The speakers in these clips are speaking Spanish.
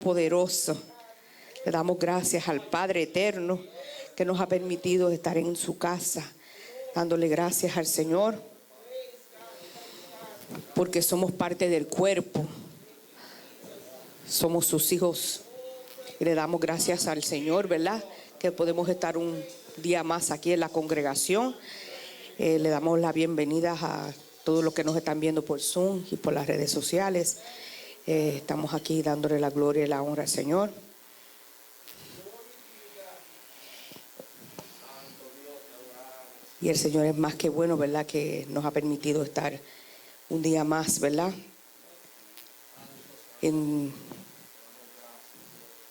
poderoso. Le damos gracias al Padre eterno que nos ha permitido estar en su casa, dándole gracias al Señor, porque somos parte del cuerpo, somos sus hijos. Y le damos gracias al Señor, ¿verdad?, que podemos estar un día más aquí en la congregación. Le damos la bienvenida a todos los que nos están viendo por Zoom y por las redes sociales. Estamos aquí dándole la gloria y la honra al Señor. Y el Señor es más que bueno, ¿verdad?, que nos ha permitido estar un día más, ¿verdad?,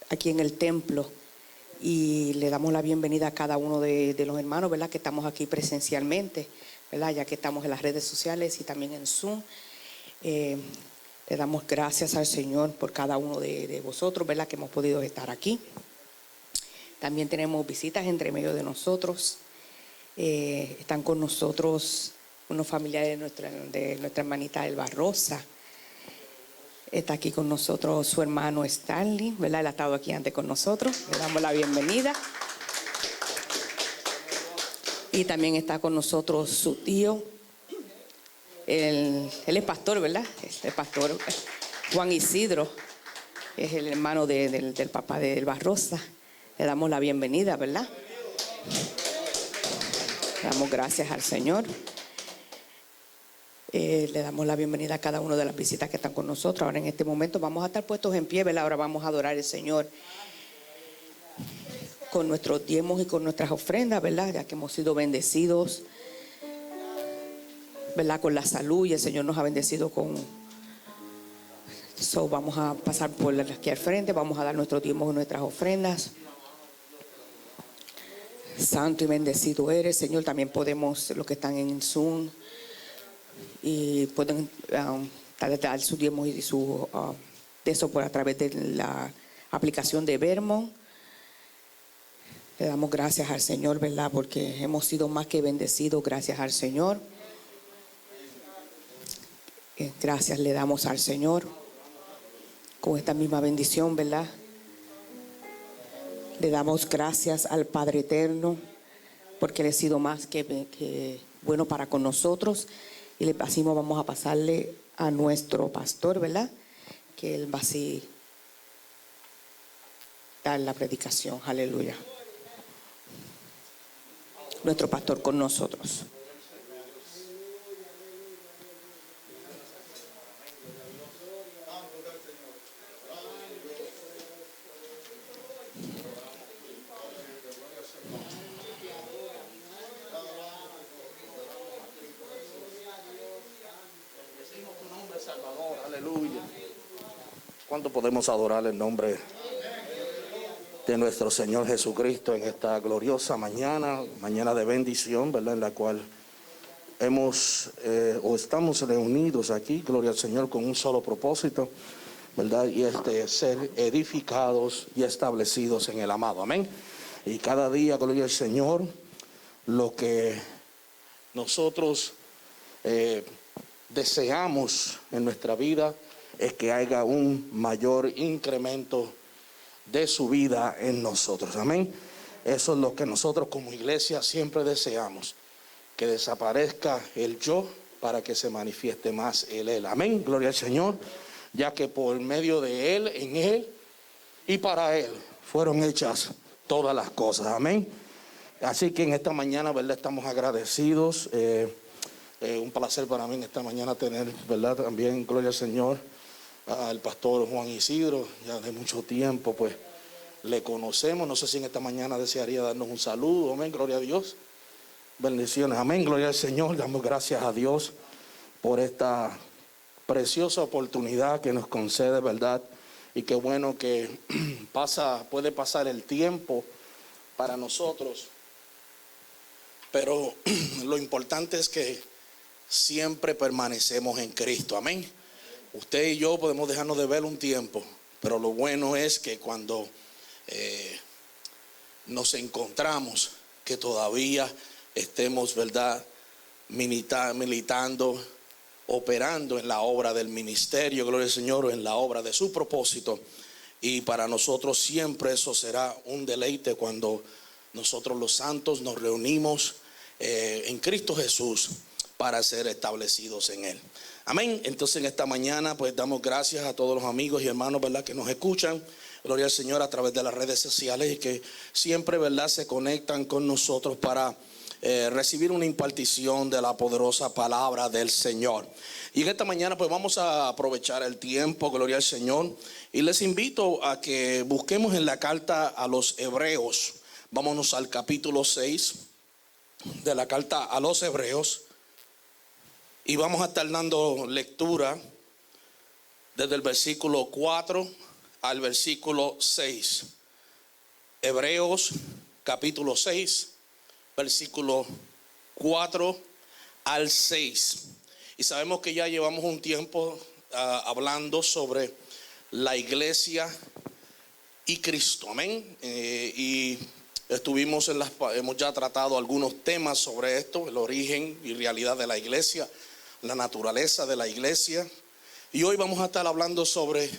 aquí en el templo. Y le damos la bienvenida a cada uno de los hermanos, ¿verdad?, que estamos aquí presencialmente, ¿verdad?, ya que estamos en las redes sociales y también en Zoom. Le damos gracias al Señor por cada uno de vosotros, ¿verdad?, que hemos podido estar aquí. También tenemos visitas entre medio de nosotros. Están con nosotros unos familiares de nuestra hermanita Elba Rosa. Está aquí con nosotros su hermano Stanley, ¿verdad? Él ha estado aquí antes con nosotros. Le damos la bienvenida. Y también está con nosotros su tío. Él es pastor, ¿verdad? El pastor Juan Isidro. Es el hermano del papá de Elba Rosa. Le damos la bienvenida, ¿verdad? Le damos gracias al Señor. Le damos la bienvenida a cada una de las visitas que están con nosotros. Ahora en este momento vamos a estar puestos en pie, ¿verdad? Ahora vamos a adorar al Señor con nuestros diezmos y con nuestras ofrendas, ¿verdad? Ya que hemos sido bendecidos, ¿verdad?, con la salud, y el Señor nos ha bendecido con... vamos a pasar por aquí al frente, vamos a dar nuestros diezmos y nuestras ofrendas. Santo y bendecido eres, Señor. También podemos, los que están en Zoom, y pueden dar su diezmo y su de eso por a través de la aplicación de Vermont. Le damos gracias al Señor, ¿verdad?, porque hemos sido más que bendecidos gracias al Señor. Gracias le damos al Señor con esta misma bendición, ¿verdad? Le damos gracias al Padre eterno porque Él ha sido más que bueno para con nosotros. Y le decimos, vamos a pasarle a nuestro pastor, ¿verdad?, que Él va así dar la predicación. Aleluya. Nuestro pastor con nosotros. Aleluya. ¿Cuánto podemos adorar el nombre de nuestro Señor Jesucristo en esta gloriosa mañana de bendición, ¿verdad?, en la cual estamos reunidos aquí, gloria al Señor, con un solo propósito, ¿verdad?, y ser edificados y establecidos en el amado. Amén. Y cada día, gloria al Señor, lo que nosotros deseamos en nuestra vida es que haya un mayor incremento de su vida en nosotros. Amén. Eso es lo que nosotros como iglesia siempre deseamos, que desaparezca el yo para que se manifieste más el Él. Amén. Gloria al Señor, ya que por medio de Él, en Él y para Él fueron hechas todas las cosas. Amén. Así que en esta mañana, ¿verdad?, estamos agradecidos. Un placer para mí en esta mañana tener, ¿verdad?, también, gloria al Señor, al pastor Juan Isidro. Ya de mucho tiempo pues le conocemos. No sé si en esta mañana desearía darnos un saludo. Amén, gloria a Dios. Bendiciones, amén, gloria al Señor. Damos gracias a Dios por esta preciosa oportunidad que nos concede, ¿verdad? Y qué bueno que puede pasar el tiempo para nosotros, pero lo importante es que siempre permanecemos en Cristo. Amén. Usted y yo podemos dejarnos de ver un tiempo, pero lo bueno es que cuando nos encontramos, que todavía estemos, ¿verdad?, militando, operando en la obra del ministerio, gloria al Señor, en la obra de su propósito Y para nosotros siempre eso será un deleite cuando nosotros los santos nos reunimos en Cristo Jesús para ser establecidos en Él. Amén. Entonces en esta mañana pues damos gracias a todos los amigos y hermanos, ¿verdad?, que nos escuchan. Gloria al Señor, a través de las redes sociales, y que siempre, ¿verdad?, se conectan con nosotros para recibir una impartición de la poderosa palabra del Señor. Y en esta mañana pues vamos a aprovechar el tiempo, gloria al Señor, y les invito a que busquemos en la carta a los Hebreos. Vámonos al capítulo 6 de la carta a los Hebreos, y vamos a estar dando lectura desde el versículo 4 al versículo 6. Hebreos capítulo 6, versículo 4 al 6. Y sabemos que ya llevamos un tiempo hablando sobre la iglesia y Cristo, amén. Y hemos ya tratado algunos temas sobre esto: el origen y realidad de la iglesia, la naturaleza de la iglesia. Y hoy vamos a estar hablando sobre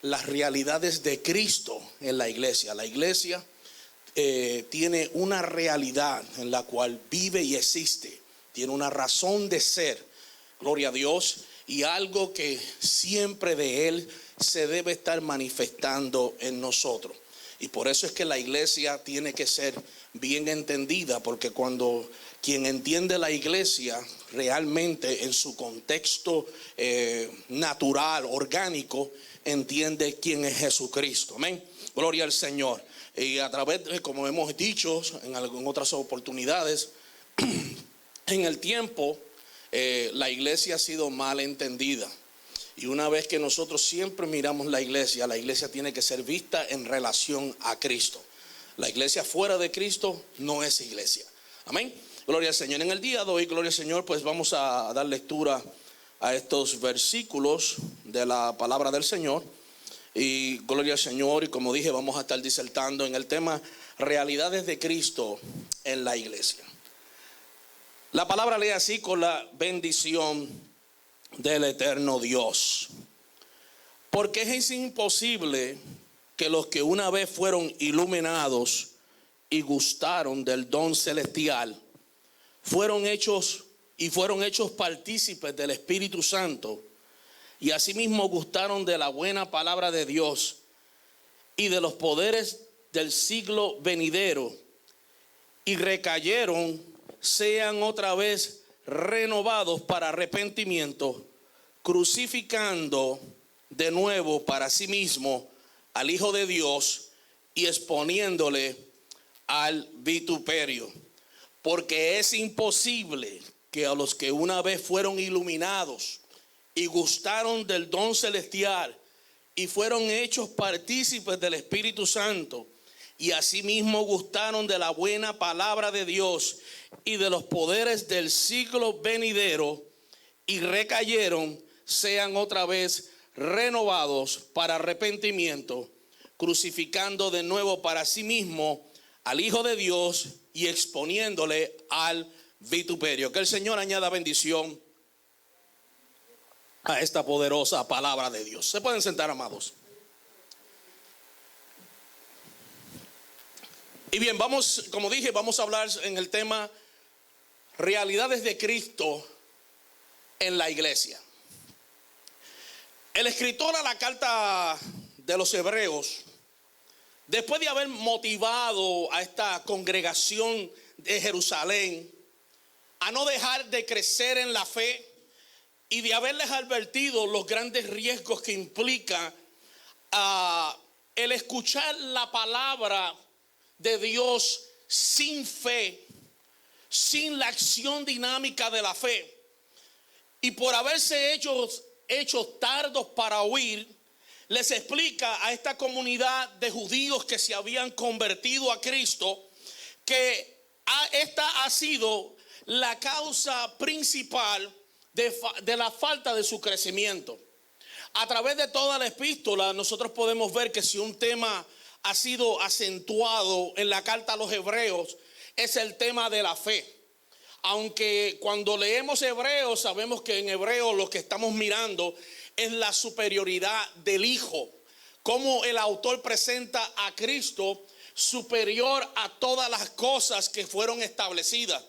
las realidades de Cristo en la iglesia. La iglesia tiene una realidad en la cual vive y existe, tiene una razón de ser, gloria a Dios, y algo que siempre de Él se debe estar manifestando en nosotros. Y por eso es que la iglesia tiene que ser bien entendida, porque cuando quien entiende la iglesia realmente en su contexto natural, orgánico, entiende quién es Jesucristo. Amén. Gloria al Señor. Y a través de, como hemos dicho en otras oportunidades, en el tiempo la iglesia ha sido mal entendida. Y una vez que nosotros siempre miramos la iglesia tiene que ser vista en relación a Cristo. La iglesia fuera de Cristo no es iglesia. Amén. Gloria al Señor. En el día de hoy, gloria al Señor, pues vamos a dar lectura a estos versículos de la palabra del Señor. Y gloria al Señor, y como dije, vamos a estar disertando en el tema realidades de Cristo en la iglesia. La palabra lee así: con la bendición del eterno Dios. Porque es imposible que los que una vez fueron iluminados y gustaron del don celestial fueron hechos partícipes del Espíritu Santo, y asimismo gustaron de la buena palabra de Dios y de los poderes del siglo venidero, y recayeron, sean otra vez renovados para arrepentimiento, crucificando de nuevo para sí mismo al Hijo de Dios y exponiéndole al vituperio. Porque es imposible que a los que una vez fueron iluminados y gustaron del don celestial y fueron hechos partícipes del Espíritu Santo, y asimismo gustaron de la buena palabra de Dios y de los poderes del siglo venidero, y recayeron, sean otra vez renovados para arrepentimiento, crucificando de nuevo para sí mismo al Hijo de Dios y exponiéndole al vituperio. Que el Señor añada bendición a esta poderosa palabra de Dios. Se pueden sentar, amados. Y bien, como dije, vamos a hablar en el tema realidades de Cristo en la iglesia. El escritor a la carta de los Hebreos, después de haber motivado a esta congregación de Jerusalén a no dejar de crecer en la fe, y de haberles advertido los grandes riesgos que implica el escuchar la palabra de Dios sin fe, sin la acción dinámica de la fe, y por haberse hechos tardos para oír, les explica a esta comunidad de judíos que se habían convertido a Cristo que esta ha sido la causa principal de la falta de su crecimiento. A través de toda la epístola nosotros podemos ver que si un tema ha sido acentuado en la carta a los Hebreos, es el tema de la fe. Aunque cuando leemos Hebreos sabemos que en Hebreo lo que estamos mirando es la superioridad del Hijo cómo el autor presenta a Cristo superior a todas las cosas que fueron establecidas.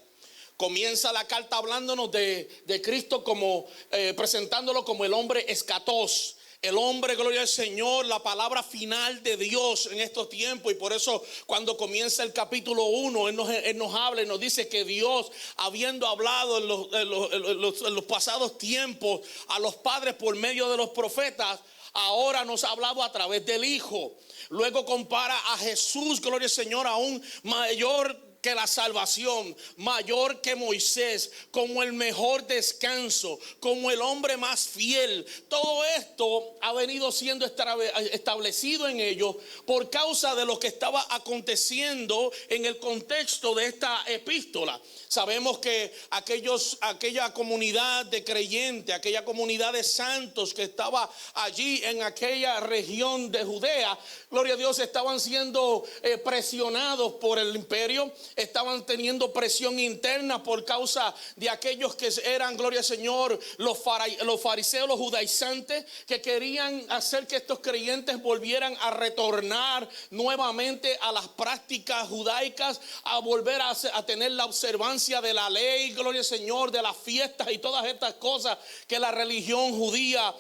Comienza la carta hablándonos de Cristo como presentándolo como el hombre escatós. El hombre, gloria al Señor, la palabra final de Dios en estos tiempos. Y por eso cuando comienza el capítulo 1, Él nos habla y nos dice que Dios, habiendo hablado en los pasados tiempos a los padres por medio de los profetas, ahora nos ha hablado a través del Hijo. Luego compara a Jesús, gloria al Señor, aún mayor que la salvación, mayor que Moisés, como el mejor descanso, como el hombre más fiel. Todo esto ha venido siendo establecido en ellos por causa de lo que estaba aconteciendo en el contexto de esta epístola. Sabemos que aquella comunidad de creyentes, aquella comunidad de santos que estaba allí en aquella región de Judea, gloria a Dios, estaban siendo presionados por el imperio, estaban teniendo presión interna por causa de aquellos que eran, gloria al Señor, los fariseos, los judaizantes, que querían hacer que estos creyentes volvieran a retornar nuevamente a las prácticas judaicas, a volver a tener la observancia de la ley, gloria al Señor, de las fiestas y todas estas cosas que la religión judía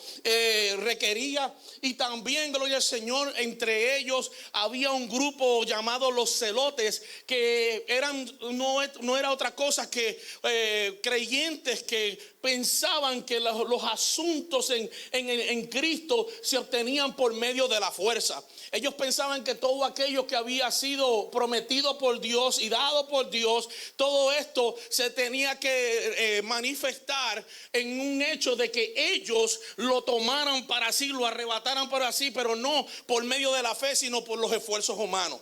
requería. Y también, gloria al Señor, entre ellos había un grupo llamado los celotes, que no era otra cosa que creyentes que pensaban que los asuntos en Cristo se obtenían por medio de la fuerza. Ellos pensaban que todo aquello que había sido prometido por Dios y dado por Dios, todo esto se tenía que manifestar en un hecho de que ellos lo tomaran para sí, lo arrebataran para sí, pero no por medio de la fe, sino por los esfuerzos humanos.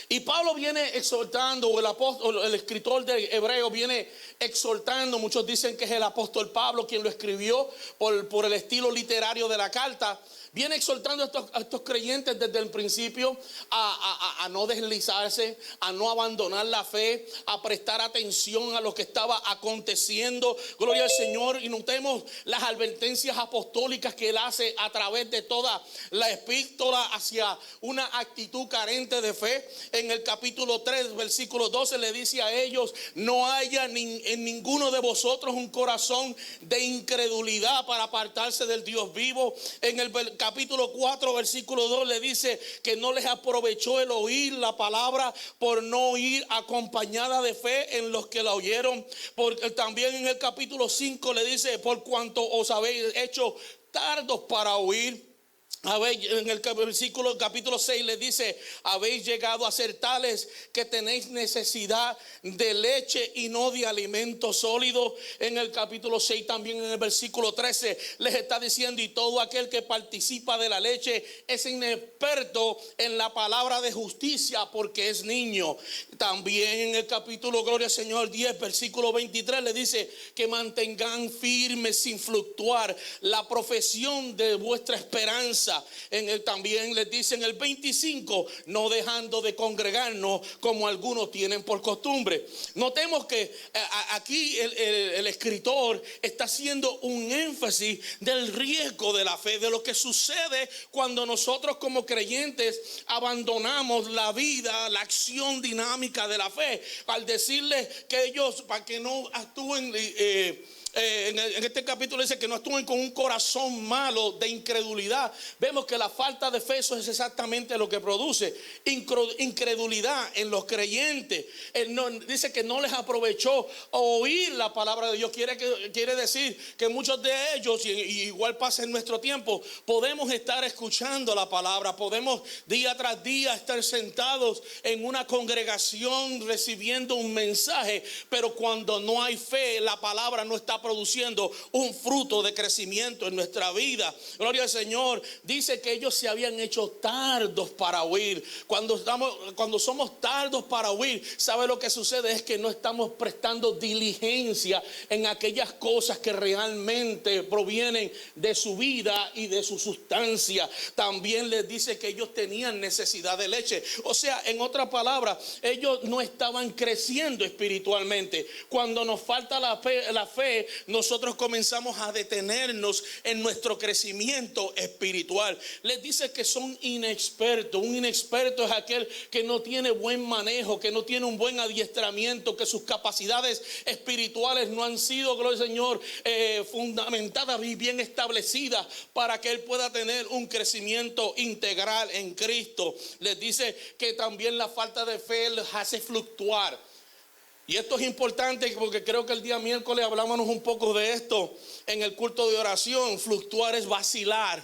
Y Pablo viene exhortando, o el apóstol, el escritor de Hebreo viene exhortando, muchos dicen que es el apóstol Pablo quien lo escribió por el estilo literario de la carta. Viene exhortando a estos creyentes desde el principio a no deslizarse, a no abandonar la fe, a prestar atención a lo que estaba aconteciendo. Gloria al Señor. Y notemos las advertencias apostólicas que Él hace a través de toda la epístola hacia una actitud carente de fe. En el capítulo 3, versículo 12 le dice a ellos: no haya en ninguno de vosotros un corazón de incredulidad para apartarse del Dios vivo. En el capítulo 4, versículo 2 le dice que no les aprovechó el oír la palabra por no ir acompañada de fe en los que la oyeron. Porque también en el capítulo 5 le dice: por cuanto os habéis hecho tardos para oír. En el capítulo 6 le dice: habéis llegado a ser tales que tenéis necesidad de leche y no de alimento sólido. En el capítulo 6 también en el versículo 13 les está diciendo: y todo aquel que participa de la leche es inexperto en la palabra de justicia, porque es niño. También en el capítulo, gloria al Señor, 10 versículo 23 le dice que mantengan firmes sin fluctuar la profesión de vuestra esperanza. También les dice en el 25: no dejando de congregarnos como algunos tienen por costumbre. Notemos que aquí el escritor está haciendo un énfasis del riesgo de la fe, de lo que sucede cuando nosotros como creyentes abandonamos la vida, la acción dinámica de la fe, al decirles que ellos, para que no actúen en este capítulo dice que no actúen con un corazón malo de incredulidad. Vemos que la falta de fe, eso es exactamente lo que produce incredulidad en los creyentes. Dice que no les aprovechó oír la palabra de Dios. Quiere decir que muchos de ellos, y igual pasa en nuestro tiempo, podemos estar escuchando la palabra, podemos día tras día estar sentados en una congregación recibiendo un mensaje, pero cuando no hay fe, la palabra no está produciendo un fruto de crecimiento en nuestra vida. Gloria al Señor. Dice que ellos se habían hecho tardos para oír. Cuando somos tardos para oír, ¿sabe lo que sucede? Es que no estamos prestando diligencia en aquellas cosas que realmente provienen de su vida y de su sustancia. También les dice que ellos tenían necesidad de leche. O sea, en otras palabras, ellos no estaban creciendo espiritualmente. Cuando nos falta la fe nosotros comenzamos a detenernos en nuestro crecimiento espiritual. Les dice que son inexpertos. Un inexperto es aquel que no tiene buen manejo, que no tiene un buen adiestramiento, que sus capacidades espirituales no han sido, gloria al Señor, fundamentadas y bien establecidas para que él pueda tener un crecimiento integral en Cristo. Les dice que también la falta de fe les hace fluctuar. Y esto es importante porque creo que el día miércoles hablábamos un poco de esto en el culto de oración. Fluctuar es vacilar.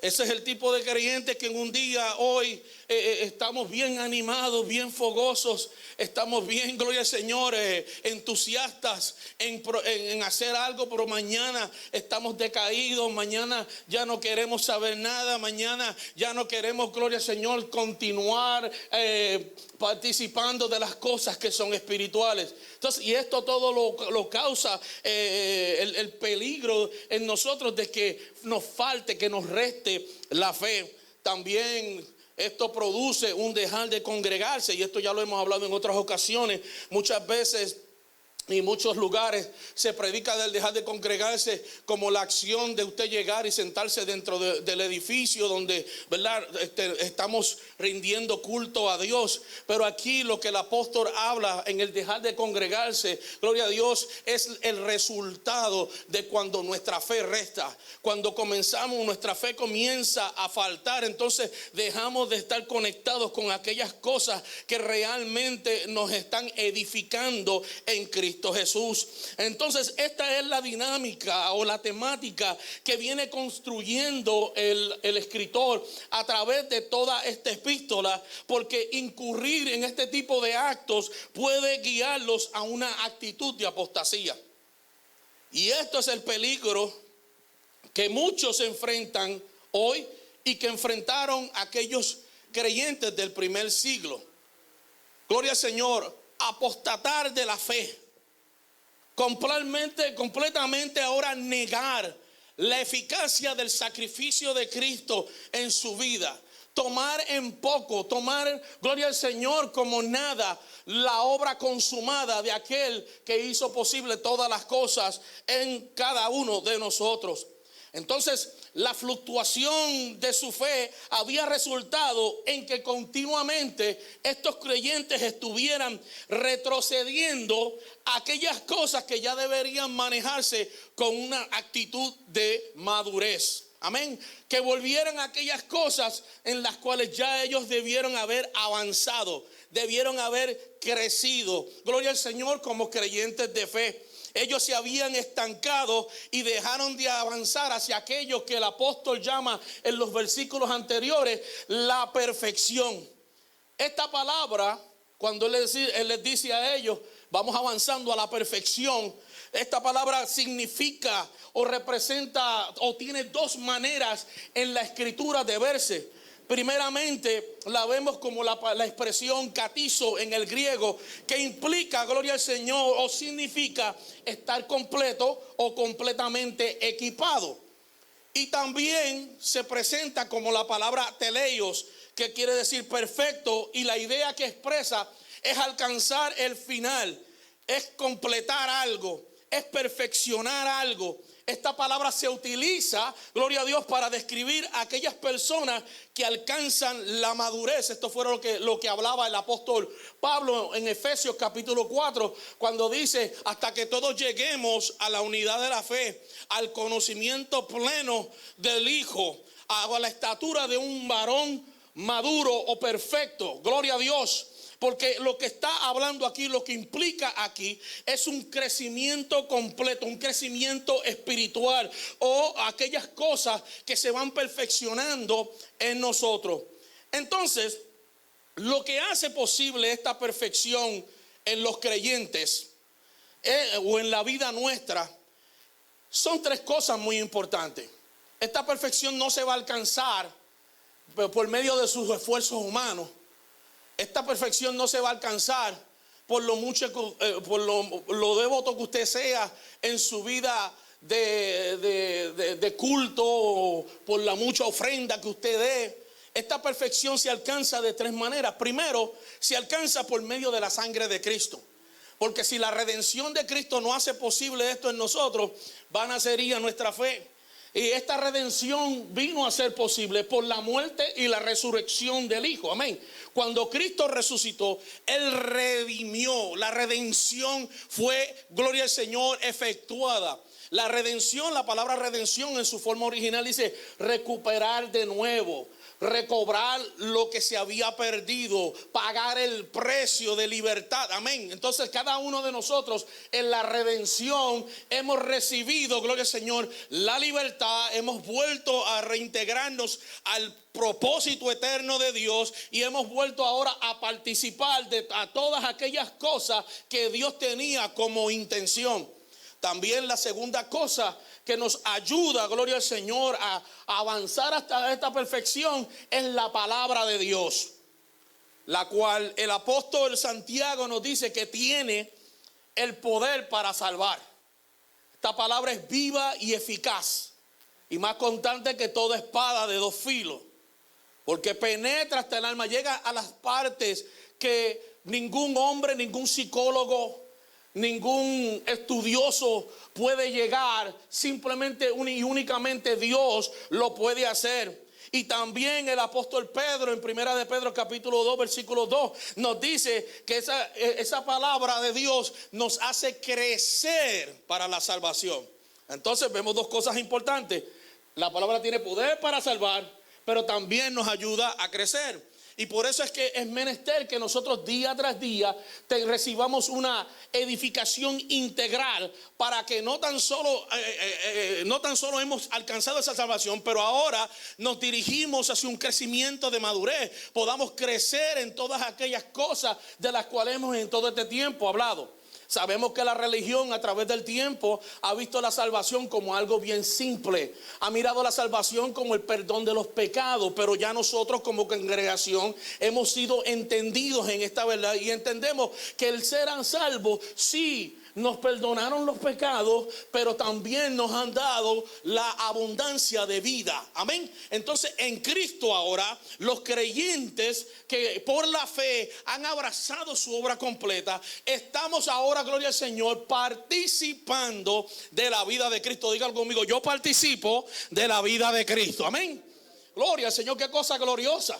Ese es el tipo de creyentes que en un día, hoy, estamos bien animados, bien fogosos, estamos bien, gloria al Señor, entusiastas en hacer algo, pero mañana estamos decaídos, mañana ya no queremos saber nada, mañana ya no queremos, gloria al Señor, continuar participando de las cosas que son espirituales. Entonces, y esto todo lo causa el peligro en nosotros de que nos falte, que nos reste la fe. También esto produce un dejar de congregarse, y esto ya lo hemos hablado en otras ocasiones. Muchas veces y en muchos lugares se predica del dejar de congregarse como la acción de usted llegar y sentarse dentro del edificio donde, ¿verdad?, estamos rindiendo culto a Dios. Pero aquí lo que el apóstol habla en el dejar de congregarse, gloria a Dios, es el resultado de cuando nuestra fe resta. Cuando comenzamos, nuestra fe comienza a faltar, entonces dejamos de estar conectados con aquellas cosas que realmente nos están edificando en Cristo Jesús. Entonces esta es la dinámica o la temática que viene construyendo el escritor a través de toda esta epístola, porque incurrir en este tipo de actos puede guiarlos a una actitud de apostasía. Y esto es el peligro que muchos enfrentan hoy y que enfrentaron aquellos creyentes del primer siglo. Gloria al Señor. Apostatar de la fe. Completamente ahora negar la eficacia del sacrificio de Cristo en su vida. Tomar en poco, gloria al Señor, como nada la obra consumada de aquel que hizo posible todas las cosas en cada uno de nosotros. Entonces, la fluctuación de su fe había resultado en que continuamente estos creyentes estuvieran retrocediendo a aquellas cosas que ya deberían manejarse con una actitud de madurez. Amén. Que volvieran a aquellas cosas en las cuales ya ellos debieron haber avanzado, debieron haber crecido. Gloria al Señor, como creyentes de fe. Ellos se habían estancado y dejaron de avanzar hacia aquello que el apóstol llama en los versículos anteriores la perfección. Esta palabra, cuando él les dice a ellos, vamos avanzando a la perfección, esta palabra significa o representa o tiene dos maneras en la escritura de verse. Primeramente la vemos como la expresión katizo en el griego, que implica, gloria al Señor, o significa estar completo o completamente equipado. Y también se presenta como la palabra teleios, que quiere decir perfecto, y la idea que expresa es alcanzar el final, es completar algo, es perfeccionar algo. Esta palabra se utiliza, gloria a Dios, para describir a aquellas personas que alcanzan la madurez. Esto fue lo que hablaba el apóstol Pablo en Efesios capítulo 4, cuando dice: hasta que todos lleguemos a la unidad de la fe, al conocimiento pleno del Hijo, a la estatura de un varón maduro o perfecto. Gloria a Dios. Porque lo que está hablando aquí, lo que implica aquí, es un crecimiento completo, un crecimiento espiritual, o aquellas cosas que se van perfeccionando en nosotros. Entonces, lo que hace posible esta perfección en los creyentes o en la vida nuestra son tres cosas muy importantes. Esta perfección no se va a alcanzar por medio de sus esfuerzos humanos. Esta perfección no se va a alcanzar por lo mucho, por lo devoto que usted sea en su vida de culto, o por la mucha ofrenda que usted dé. Esta perfección se alcanza de tres maneras. Primero, se alcanza por medio de la sangre de Cristo. Porque si la redención de Cristo no hace posible esto en nosotros, vana sería nuestra fe. Y esta redención vino a ser posible por la muerte y la resurrección del Hijo. Amén. Cuando Cristo resucitó, Él redimió. La redención fue, gloria al Señor, efectuada. La redención, la palabra redención en su forma original dice recuperar de nuevo, recobrar lo que se había perdido, pagar el precio de libertad. Amén. Entonces cada uno de nosotros en la redención hemos recibido, gloria al Señor, la libertad. Hemos vuelto a reintegrarnos al propósito eterno de Dios y hemos vuelto ahora a participar de todas aquellas cosas que Dios tenía como intención. También la segunda cosa que nos ayuda, gloria al Señor, a avanzar hasta esta perfección es la palabra de Dios, la cual el apóstol Santiago nos dice que tiene el poder para salvar. Esta palabra es viva y eficaz y más cortante que toda espada de dos filos, porque penetra hasta el alma, llega a las partes que ningún hombre, ningún psicólogo, ningún estudioso puede llegar. Simplemente y únicamente Dios lo puede hacer. Y también el apóstol Pedro en primera de Pedro capítulo 2 versículo 2 nos dice que esa palabra de Dios nos hace crecer para la salvación. Entonces vemos dos cosas importantes. La palabra tiene poder para salvar, pero también nos ayuda a crecer. Y por eso es que es menester que nosotros día tras día recibamos una edificación integral para que no tan solo hemos alcanzado esa salvación, pero ahora nos dirigimos hacia un crecimiento de madurez. Podamos crecer en todas aquellas cosas de las cuales hemos en todo este tiempo hablado. Sabemos que la religión a través del tiempo ha visto la salvación como algo bien simple. Ha mirado la salvación como el perdón de los pecados, pero ya nosotros como congregación hemos sido entendidos en esta verdad y entendemos que el ser salvos sí nos perdonaron los pecados, pero también nos han dado la abundancia de vida. Amén. Entonces en Cristo ahora los creyentes que por la fe han abrazado su obra completa, estamos ahora, gloria al Señor, participando de la vida de Cristo. Diga conmigo, yo participo de la vida de Cristo. Amén. Gloria al Señor, qué cosa gloriosa.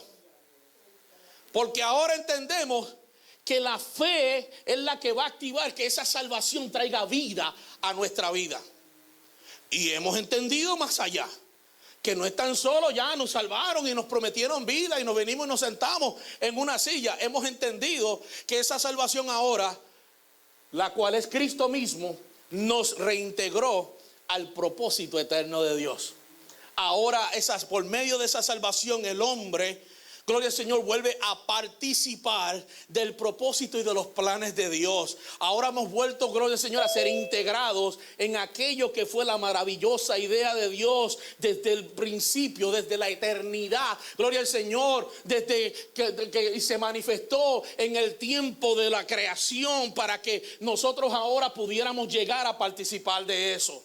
Porque ahora entendemos que la fe es la que va a activar que esa salvación traiga vida a nuestra vida. Y hemos entendido más allá, que no es tan solo ya nos salvaron y nos prometieron vida y nos venimos y nos sentamos en una silla. Hemos entendido que esa salvación ahora, la cual es Cristo mismo, nos reintegró al propósito eterno de Dios. Ahora por medio de esa salvación el hombre, gloria al Señor, vuelve a participar del propósito y de los planes de Dios. Ahora hemos vuelto, gloria al Señor, a ser integrados en aquello que fue la maravillosa idea de Dios desde el principio, desde la eternidad. Gloria al Señor, desde que se manifestó en el tiempo de la creación para que nosotros ahora pudiéramos llegar a participar de eso.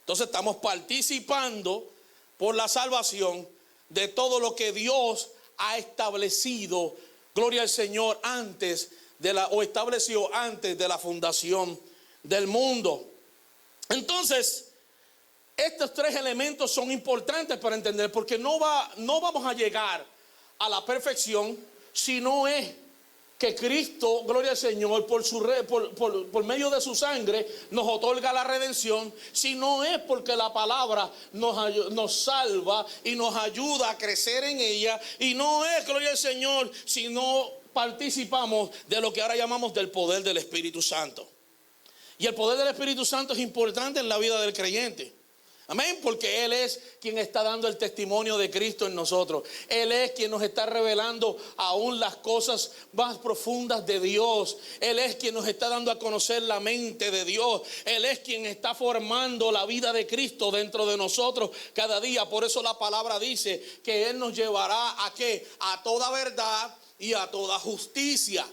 Entonces estamos participando por la salvación de todo lo que Dios ha establecido, gloria al Señor, estableció antes de la fundación del mundo. Entonces, estos tres elementos son importantes para entender, porque no vamos a llegar a la perfección si no es que Cristo, gloria al Señor, por medio de su sangre nos otorga la redención, si no es porque la palabra nos salva y nos ayuda a crecer en ella, y no es, gloria al Señor, si no participamos de lo que ahora llamamos del poder del Espíritu Santo. Y el poder del Espíritu Santo es importante en la vida del creyente. Amén, porque Él es quien está dando el testimonio de Cristo en nosotros. Él es quien nos está revelando aún las cosas más profundas de Dios. Él es quien nos está dando a conocer la mente de Dios. Él es quien está formando la vida de Cristo dentro de nosotros cada día. Por eso la palabra dice que Él nos llevará ¿a qué? A toda verdad y a toda justicia.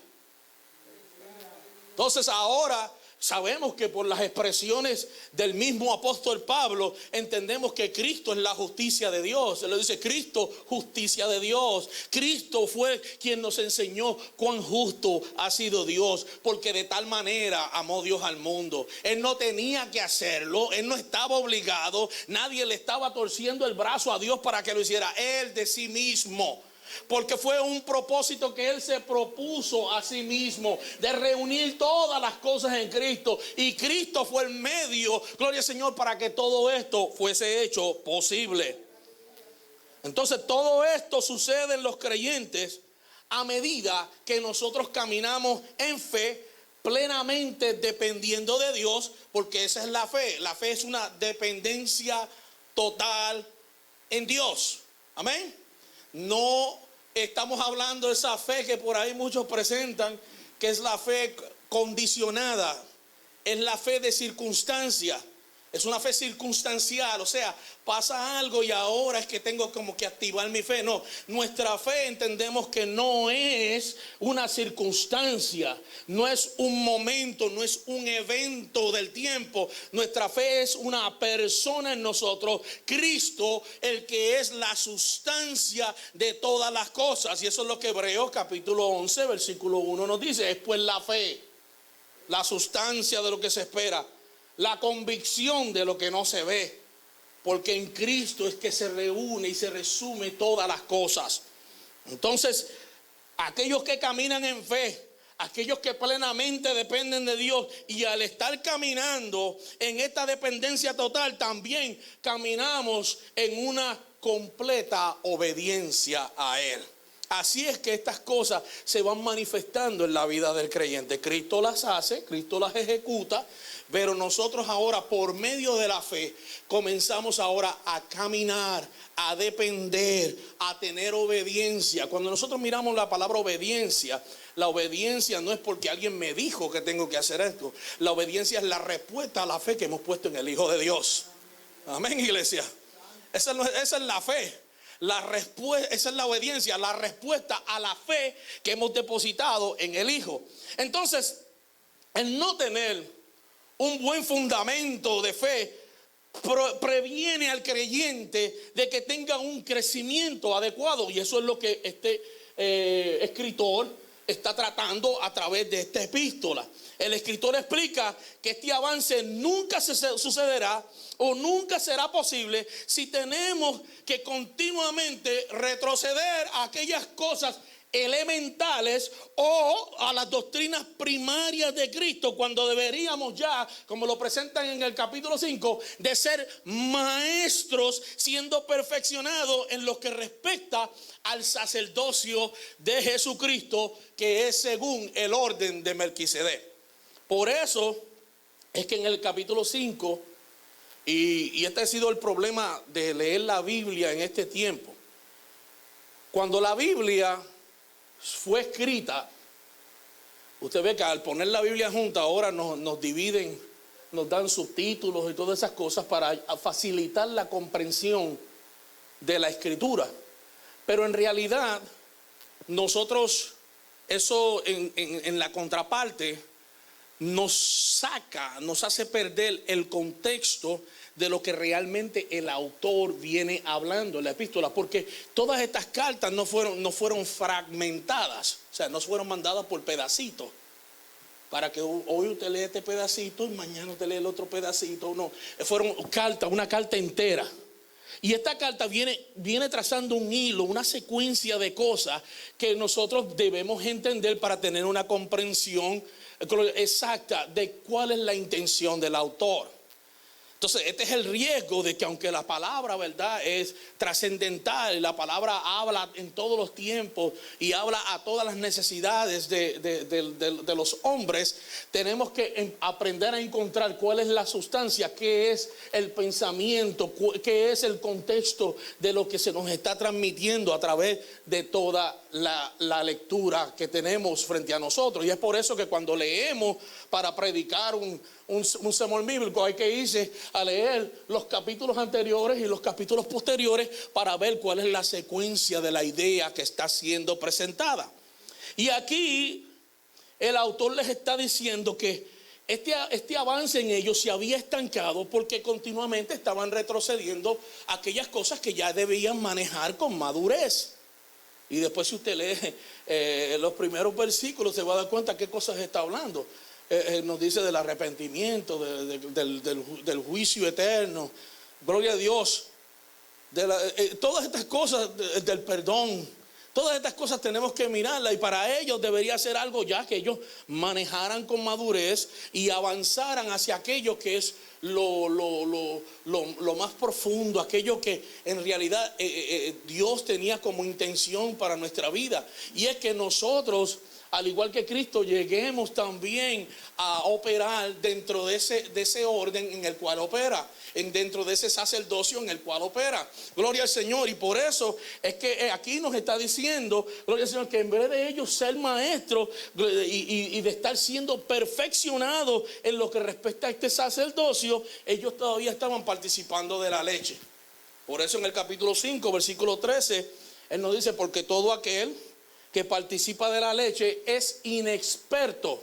Entonces ahora Sabemos que por las expresiones del mismo apóstol Pablo entendemos que Cristo es la justicia de Dios. Él dice: Cristo, justicia de Dios. Cristo fue quien nos enseñó cuán justo ha sido Dios, porque de tal manera amó Dios al mundo. Él no tenía que hacerlo, él no estaba obligado, nadie le estaba torciendo el brazo a Dios para que lo hiciera. Él de sí mismo, porque fue un propósito que él se propuso a sí mismo, de reunir todas las cosas en Cristo, y Cristo fue el medio, gloria al Señor, para que todo esto fuese hecho posible. Entonces todo esto sucede en los creyentes a medida que nosotros caminamos en fe, plenamente dependiendo de Dios, porque esa es la fe. La fe es una dependencia total en Dios. Amén. No estamos hablando de esa fe que por ahí muchos presentan, que es la fe condicionada, es la fe de circunstancia, es una fe circunstancial. O sea, pasa algo y ahora es que tengo como que activar mi fe. No, nuestra fe entendemos que no es una circunstancia, no es un momento, no es un evento del tiempo. Nuestra fe es una persona en nosotros, Cristo, el que es la sustancia de todas las cosas. Y eso es lo que Hebreos capítulo 11 versículo 1 nos dice. Es pues la fe, la sustancia de lo que se espera, la convicción de lo que no se ve, porque en Cristo es que se reúne y se resume todas las cosas. Entonces, aquellos que caminan en fe, aquellos que plenamente dependen de Dios, y al estar caminando en esta dependencia total, también caminamos en una completa obediencia a Él. Así es que estas cosas se van manifestando en la vida del creyente. Cristo las hace, Cristo las ejecuta, pero nosotros ahora, por medio de la fe, comenzamos ahora a caminar, a depender, a tener obediencia. Cuando nosotros miramos la palabra obediencia, la obediencia no es porque alguien me dijo que tengo que hacer esto. La obediencia es la respuesta a la fe que hemos puesto en el Hijo de Dios. Amén, iglesia. Esa es la fe. Esa es la obediencia, la respuesta a la fe que hemos depositado en el Hijo. Entonces, el no tener un buen fundamento de fe previene al creyente de que tenga un crecimiento adecuado, y eso es lo que este escritor está tratando a través de esta epístola. El escritor explica que este avance nunca sucederá o nunca será posible si tenemos que continuamente retroceder a aquellas cosas elementales o a las doctrinas primarias de Cristo, cuando deberíamos ya, como lo presentan en el capítulo 5, de ser maestros, siendo perfeccionados en lo que respecta al sacerdocio de Jesucristo, que es según el orden de Melquisedec. Por eso es que en el capítulo 5, y este ha sido el problema de leer la Biblia en este tiempo, cuando la Biblia fue escrita, usted ve que al poner la Biblia junta ahora nos dividen, nos dan subtítulos y todas esas cosas para facilitar la comprensión de la escritura. Pero en realidad nosotros, eso en la contraparte nos hace perder el contexto de lo que realmente el autor viene hablando en la epístola, porque todas estas cartas no fueron fragmentadas, o sea, no fueron mandadas por pedacitos, para que hoy usted lee este pedacito y mañana usted lee el otro pedacito. No, fueron una carta entera. Y esta carta viene trazando un hilo, una secuencia de cosas que nosotros debemos entender para tener una comprensión exacta de cuál es la intención del autor. Entonces, este es el riesgo de que, aunque la palabra, ¿verdad?, es trascendental, la palabra habla en todos los tiempos y habla a todas las necesidades de los hombres, tenemos que aprender a encontrar cuál es la sustancia, qué es el pensamiento, qué es el contexto de lo que se nos está transmitiendo a través de toda la lectura que tenemos frente a nosotros. Y es por eso que cuando leemos para predicar un sermón bíblico, hay que irse a leer los capítulos anteriores y los capítulos posteriores para ver cuál es la secuencia de la idea que está siendo presentada. Y aquí el autor les está diciendo que este avance en ellos se había estancado porque continuamente estaban retrocediendo aquellas cosas que ya debían manejar con madurez. Y después, si usted lee los primeros versículos, se va a dar cuenta qué cosas está hablando. Nos dice del arrepentimiento, del juicio eterno, gloria a Dios, todas estas cosas, del perdón. Todas estas cosas tenemos que mirarlas, y para ellos debería ser algo ya que ellos manejaran con madurez y avanzaran hacia aquello que es lo más profundo, aquello que en realidad Dios tenía como intención para nuestra vida. Y es que nosotros, al igual que Cristo, lleguemos también a operar dentro de ese orden en el cual opera, dentro de ese sacerdocio en el cual opera. Gloria al Señor. Y por eso es que aquí nos está diciendo, gloria al Señor, que en vez de ellos ser maestros y de estar siendo perfeccionados en lo que respecta a este sacerdocio, ellos todavía estaban participando de la leche. Por eso en el capítulo 5, versículo 13, Él nos dice: porque todo aquel que participa de la leche es inexperto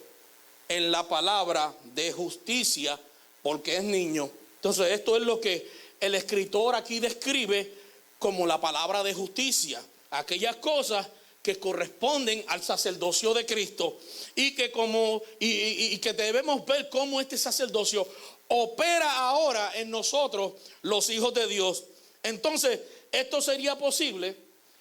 en la palabra de justicia, porque es niño. Entonces, esto es lo que el escritor aquí describe como la palabra de justicia, aquellas cosas que corresponden al sacerdocio de Cristo, y que que debemos ver cómo este sacerdocio opera ahora en nosotros, los hijos de Dios. Entonces, esto sería posible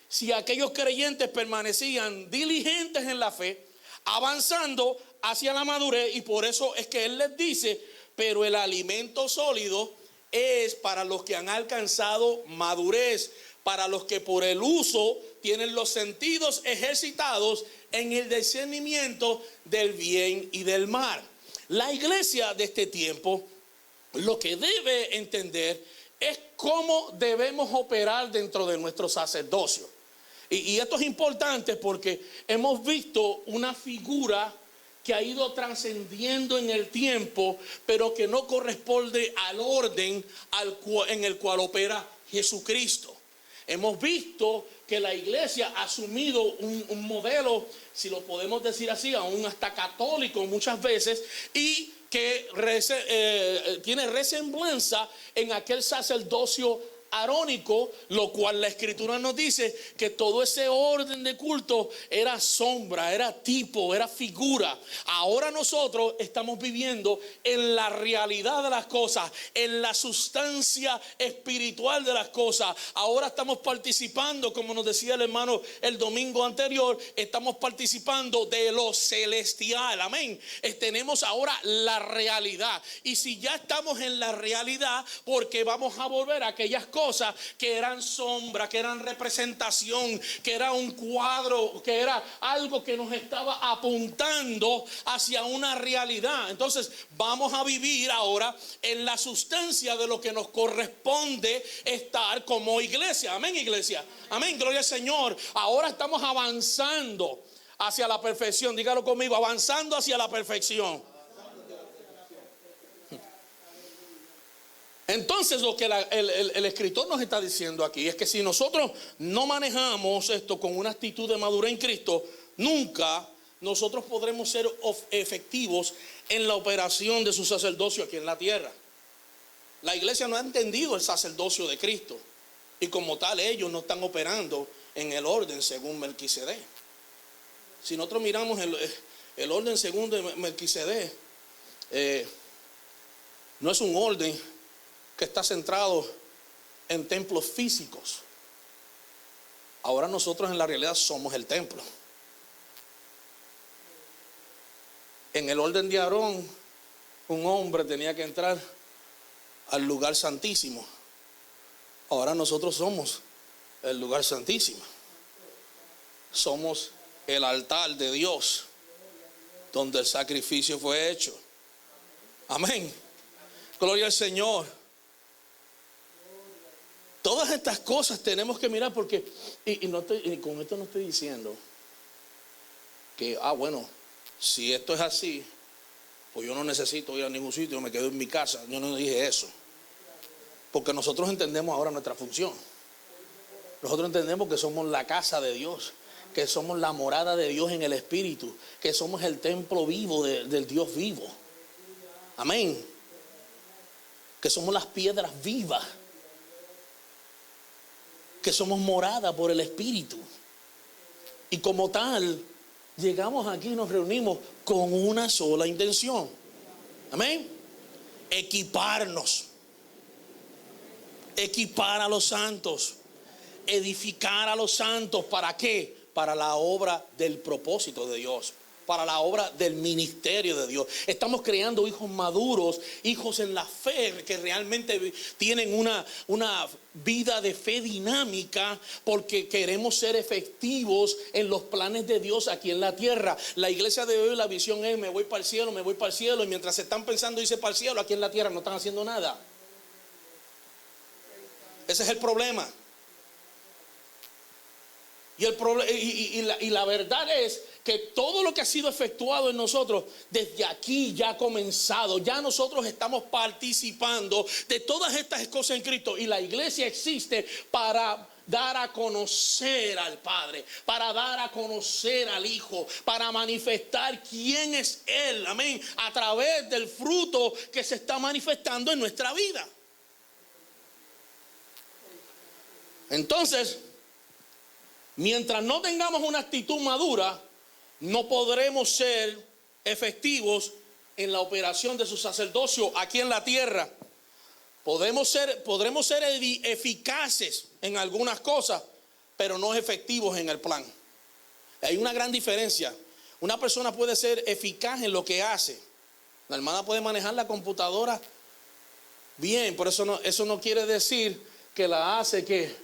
si aquellos creyentes permanecían diligentes en la fe, avanzando hacia la madurez. Y por eso es que Él les dice: pero el alimento sólido es para los que han alcanzado madurez, para los que por el uso tienen los sentidos ejercitados en el discernimiento del bien y del mal. La iglesia de este tiempo lo que debe entender es cómo debemos operar dentro de nuestro sacerdocio. Y esto es importante porque hemos visto una figura que ha ido trascendiendo en el tiempo, pero que no corresponde al orden en el cual opera Jesucristo. Hemos visto que la iglesia ha asumido un modelo, si lo podemos decir así, aún hasta católico muchas veces, y que tiene resemblanza en aquel sacerdocio arónico, lo cual la escritura nos dice que todo ese orden de culto era sombra, era tipo, era figura. Ahora nosotros estamos viviendo en la realidad de las cosas, en la sustancia espiritual de las cosas. Ahora estamos participando, como nos decía el hermano el domingo anterior, estamos participando de lo celestial. Amén. Tenemos ahora la realidad, y si ya estamos en la realidad, porque vamos a volver a aquellas cosas que eran sombra, que eran representación, que era un cuadro, que era algo que nos estaba apuntando hacia una realidad. Entonces vamos a vivir ahora en la sustancia de lo que nos corresponde estar como iglesia. Amén, iglesia. Amén, gloria al Señor. Ahora estamos avanzando hacia la perfección. Dígalo conmigo: avanzando hacia la perfección. Entonces, lo que el escritor nos está diciendo aquí es que si nosotros no manejamos esto con una actitud de madurez en Cristo, nunca nosotros podremos ser efectivos en la operación de su sacerdocio aquí en la tierra. La iglesia no ha entendido el sacerdocio de Cristo, y como tal ellos no están operando en el orden según Melquisedec. Si nosotros miramos el orden según Melquisedec, no es un orden que está centrado en templos físicos. Ahora nosotros en la realidad somos el templo. En el orden de Aarón, un hombre tenía que entrar al lugar santísimo. Ahora nosotros somos el lugar santísimo. Somos el altar de Dios, donde el sacrificio fue hecho. Amén. Gloria al Señor. Todas estas cosas tenemos que mirar, porque y con esto no estoy diciendo que, bueno, si esto es así, pues yo no necesito ir a ningún sitio, me quedo en mi casa. Yo no dije eso, porque nosotros entendemos ahora nuestra función. Nosotros entendemos que somos la casa de Dios, que somos la morada de Dios en el Espíritu, que somos el templo vivo del Dios vivo. Amén. Que somos las piedras vivas. Que somos morada por el Espíritu. Y como tal, llegamos aquí y nos reunimos con una sola intención. Amén. Equiparnos. Equipar a los santos. Edificar a los santos. ¿Para qué? Para la obra del propósito de Dios. Para la obra del ministerio de Dios. Estamos creando hijos maduros, hijos en la fe, que realmente tienen una vida de fe dinámica, porque queremos ser efectivos en los planes de Dios aquí en la tierra. La iglesia de hoy, la visión es: me voy para el cielo, me voy para el cielo. Y mientras están pensando irse para el cielo, aquí en la tierra no están haciendo nada. Ese es el problema. Y la verdad es que todo lo que ha sido efectuado en nosotros desde aquí ya ha comenzado. Ya nosotros estamos participando de todas estas cosas en Cristo. Y la iglesia existe para dar a conocer al Padre, para dar a conocer al Hijo, para manifestar quién es Él, amén, a través del fruto que se está manifestando en nuestra vida. Entonces, mientras no tengamos una actitud madura, no podremos ser efectivos en la operación de su sacerdocio aquí en la tierra. Podremos ser eficaces en algunas cosas, pero no efectivos en el plan. Hay una gran diferencia. Una persona puede ser eficaz en lo que hace. La hermana puede manejar la computadora bien, por eso no quiere decir que la hace que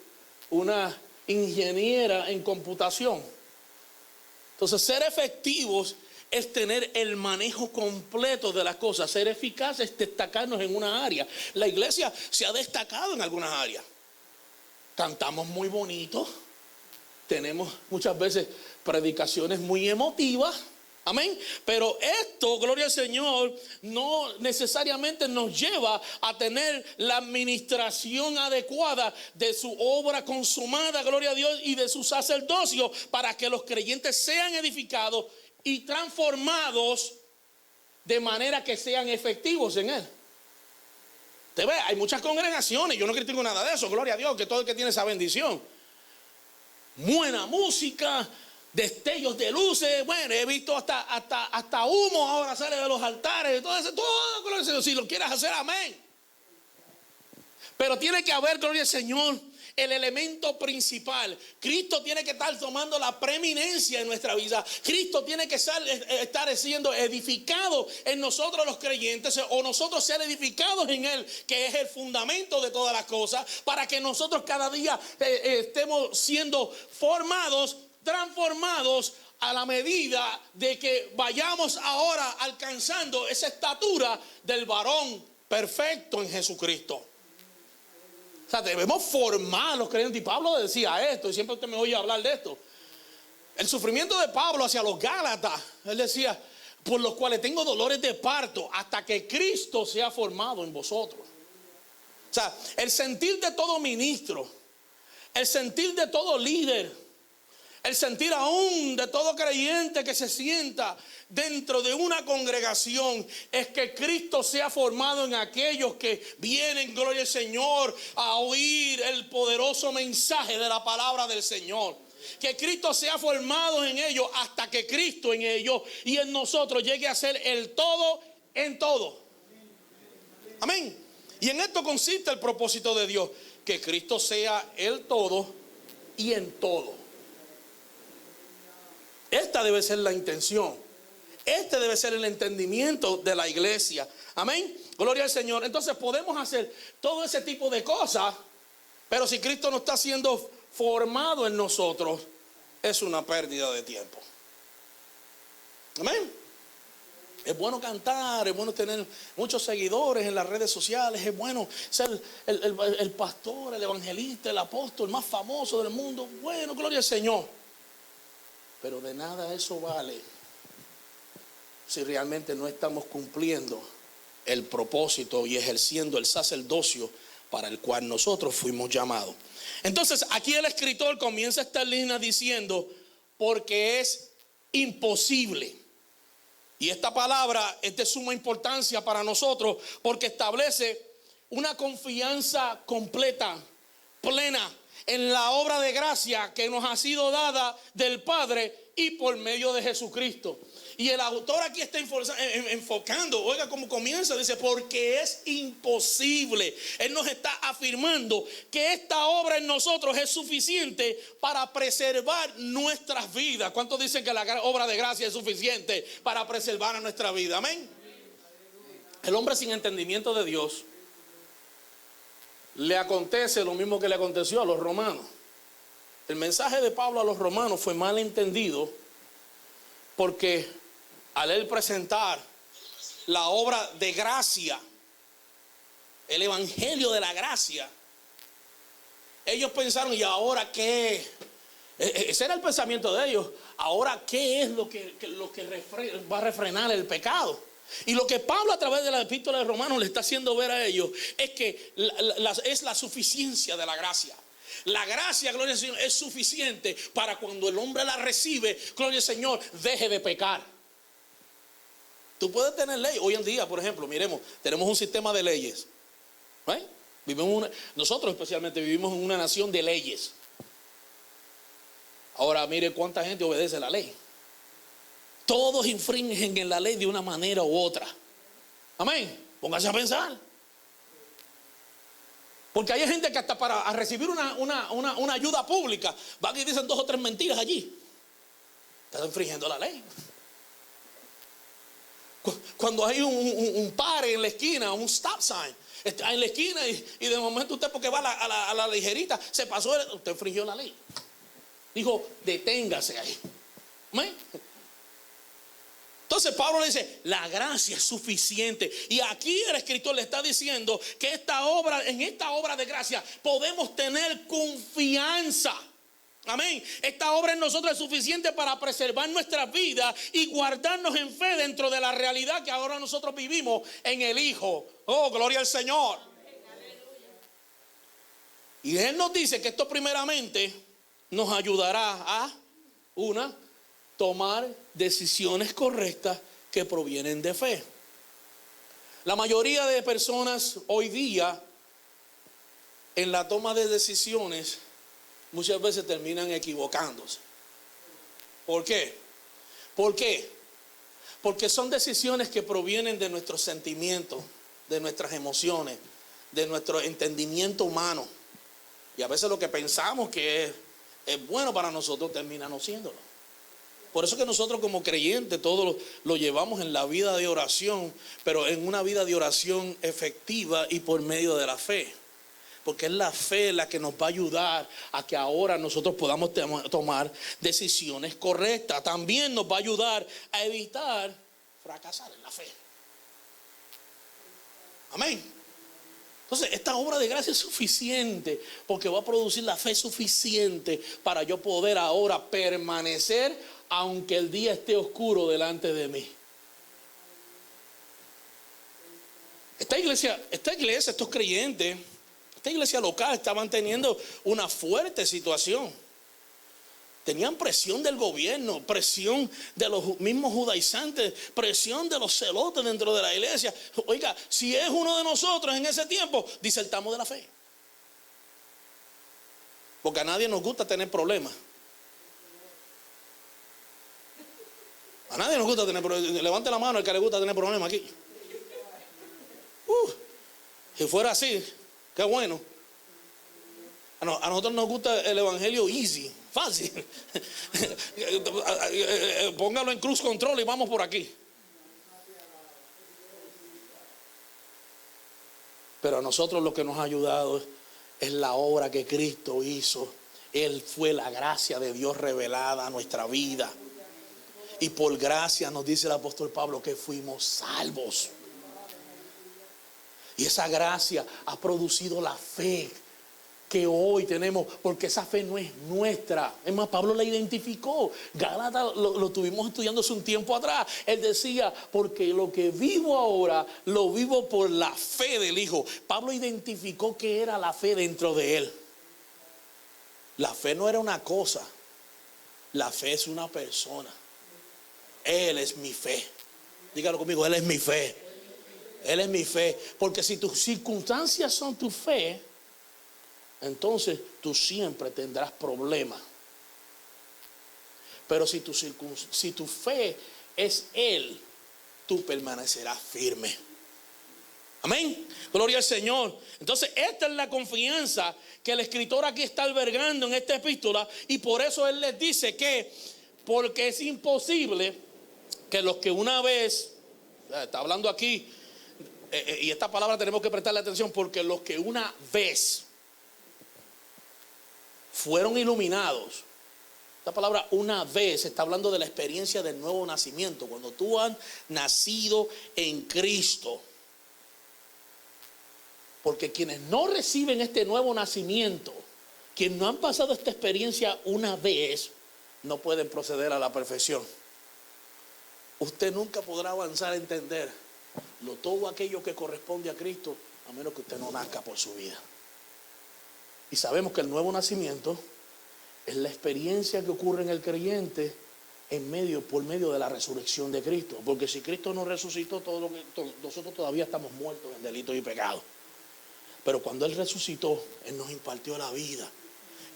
una ingeniera en computación. Entonces, ser efectivos es tener el manejo completo de las cosas. Ser eficaz es destacarnos en una área. La iglesia se ha destacado en algunas áreas. Cantamos muy bonito. Tenemos muchas veces predicaciones muy emotivas. Amén. Pero esto, gloria al Señor, no necesariamente nos lleva a tener la administración adecuada de su obra consumada, gloria a Dios, y de su sacerdocio, para que los creyentes sean edificados y transformados de manera que sean efectivos en Él. Te ve, hay muchas congregaciones, yo no critico nada de eso, gloria a Dios, que todo el que tiene esa bendición. Buena música, destellos de luces, bueno, he visto hasta humo ahora sale de los altares, todo, gloria al Señor, si lo quieres hacer, amén. Pero tiene que haber, gloria al Señor, el elemento principal. Cristo tiene que estar tomando la preeminencia en nuestra vida. Cristo tiene que estar siendo edificado en nosotros los creyentes, o nosotros ser edificados en Él, que es el fundamento de todas las cosas, para que nosotros cada día estemos siendo formados, transformados a la medida de que vayamos ahora alcanzando esa estatura del varón perfecto en Jesucristo. O sea, debemos formar a los creyentes. Y Pablo decía esto, y siempre usted me oye hablar de esto. El sufrimiento de Pablo hacia los Gálatas, él decía: por los cuales tengo dolores de parto, hasta que Cristo sea formado en vosotros. O sea, el sentir de todo ministro, el sentir de todo líder, el sentir aún de todo creyente que se sienta dentro de una congregación, es que Cristo sea formado en aquellos que vienen, gloria al Señor, a oír el poderoso mensaje de la palabra del Señor. Que Cristo sea formado en ellos, hasta que Cristo en ellos y en nosotros llegue a ser el todo en todo. Amén. Y en esto consiste el propósito de Dios, que Cristo sea el todo y en todo. Esta debe ser la intención. Este debe ser el entendimiento de la iglesia. Amén. Gloria al Señor. Entonces podemos hacer todo ese tipo de cosas, pero si Cristo no está siendo formado en nosotros, es una pérdida de tiempo. Amén. Es bueno cantar, es bueno tener muchos seguidores en las redes sociales, es bueno ser el pastor, el evangelista, el apóstol más famoso del mundo. Bueno, gloria al Señor. Pero de nada eso vale si realmente no estamos cumpliendo el propósito y ejerciendo el sacerdocio para el cual nosotros fuimos llamados. Entonces aquí el escritor comienza esta línea diciendo: porque es imposible. Y esta palabra es de suma importancia para nosotros porque establece una confianza completa, plena en la obra de gracia que nos ha sido dada del Padre y por medio de Jesucristo. Y el autor aquí está enfocando, oiga cómo comienza, dice, porque es imposible. Él nos está afirmando que esta obra en nosotros es suficiente para preservar nuestras vidas. ¿Cuántos dicen que la obra de gracia es suficiente para preservar a nuestra vida? Amén. El hombre sin entendimiento de Dios le acontece lo mismo que le aconteció a los romanos. El mensaje de Pablo a los romanos fue mal entendido porque al él presentar la obra de gracia, el evangelio de la gracia, ellos pensaron, ¿y ahora qué? Ese era el pensamiento de ellos. ¿Ahora qué es lo que va a refrenar el pecado? Y lo que Pablo a través de la epístola de Romanos le está haciendo ver a ellos es que es la suficiencia de la gracia. La gracia, gloria al Señor, es suficiente para cuando el hombre la recibe, gloria al Señor, deje de pecar. Tú puedes tener ley. Hoy en día, por ejemplo, miremos, tenemos un sistema de leyes. Nosotros especialmente vivimos en una nación de leyes. Ahora mire cuánta gente obedece la ley. Todos infringen en la ley de una manera u otra. Amén. Póngase a pensar. Porque hay gente que hasta para recibir una ayuda pública van y dicen 2 o 3 mentiras allí. Están infringiendo la ley. Cuando hay un pare en la esquina, un stop sign, está en la esquina y de momento usted, porque va a la ligerita, se pasó, usted infringió la ley. Dijo, deténgase ahí. ¿Amén? Entonces Pablo le dice, la gracia es suficiente. Y aquí el escritor le está diciendo que en esta obra de gracia podemos tener confianza. Amén. Esta obra en nosotros es suficiente para preservar nuestras vidas y guardarnos en fe dentro de la realidad que ahora nosotros vivimos en el Hijo. Oh, gloria al Señor. Y Él nos dice que esto primeramente nos ayudará a tomar decisiones correctas que provienen de fe. La mayoría de personas hoy día en la toma de decisiones muchas veces terminan equivocándose. ¿Por qué? ¿Por qué? Porque son decisiones que provienen de nuestros sentimientos, de nuestras emociones, de nuestro entendimiento humano. Y a veces lo que pensamos que es bueno para nosotros termina no siéndolo. Por eso que nosotros como creyentes todo lo llevamos en la vida de oración, pero en una vida de oración efectiva y por medio de la fe. Porque es la fe la que nos va a ayudar a que ahora nosotros podamos tomar decisiones correctas. También nos va a ayudar a evitar fracasar en la fe. Amén. Entonces esta obra de gracia es suficiente porque va a producir la fe suficiente para yo poder ahora permanecer aunque el día esté oscuro delante de mí. Esta iglesia, estos creyentes, esta iglesia local estaban teniendo una fuerte situación. Tenían presión del gobierno, presión de los mismos judaizantes, presión de los celotes dentro de la iglesia. Oiga, si es uno de nosotros en ese tiempo, disertamos de la fe. Porque a nadie nos gusta tener problemas. A nadie nos gusta tener problemas. Levante la mano el que le gusta tener problemas aquí. Si fuera así, qué bueno. A nosotros nos gusta el evangelio easy, fácil. Póngalo en cruise control y vamos por aquí. Pero a nosotros lo que nos ha ayudado es la obra que Cristo hizo. Él fue la gracia de Dios revelada a nuestra vida. Y por gracia nos dice el apóstol Pablo que fuimos salvos. Y esa gracia ha producido la fe que hoy tenemos, porque esa fe no es nuestra. Es más, Pablo la identificó. Gálatas lo tuvimos estudiando hace un tiempo atrás. Él decía, porque lo que vivo ahora, lo vivo por la fe del Hijo. Pablo identificó que era la fe dentro de él. La fe no era una cosa. La fe es una persona. Él es mi fe. Dígalo conmigo, Él es mi fe. Él es mi fe. Porque si tus circunstancias son tu fe, entonces tú siempre tendrás problemas. Pero si tu fe es Él, tú permanecerás firme. Amén. Gloria al Señor. Entonces esta es la confianza que el escritor aquí está albergando en esta epístola. Y por eso él les dice que, porque es imposible que los que una vez, está hablando aquí, y esta palabra tenemos que prestarle atención, porque los que una vez fueron iluminados. Esta palabra una vez está hablando de la experiencia del nuevo nacimiento. Cuando tú has nacido en Cristo. Porque quienes no reciben este nuevo nacimiento, quienes no han pasado esta experiencia una vez, no pueden proceder a la perfección. Usted nunca podrá avanzar a entender todo aquello que corresponde a Cristo, a menos que usted no nazca por su vida. Y sabemos que el nuevo nacimiento es la experiencia que ocurre en el creyente por medio de la resurrección de Cristo. Porque si Cristo no resucitó, nosotros todavía estamos muertos en delitos y pecados. Pero cuando Él resucitó, Él nos impartió la vida.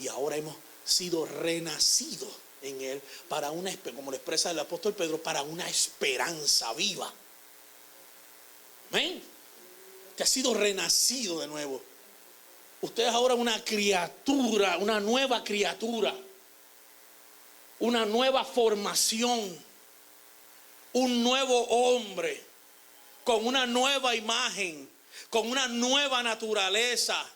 Y ahora hemos sido renacidos en Él para como lo expresa el apóstol Pedro, para una esperanza viva. Amén. Que ha sido renacido de nuevo. Usted es ahora una criatura, una nueva criatura. Una nueva formación. Un nuevo hombre. Con una nueva imagen. Con una nueva naturaleza.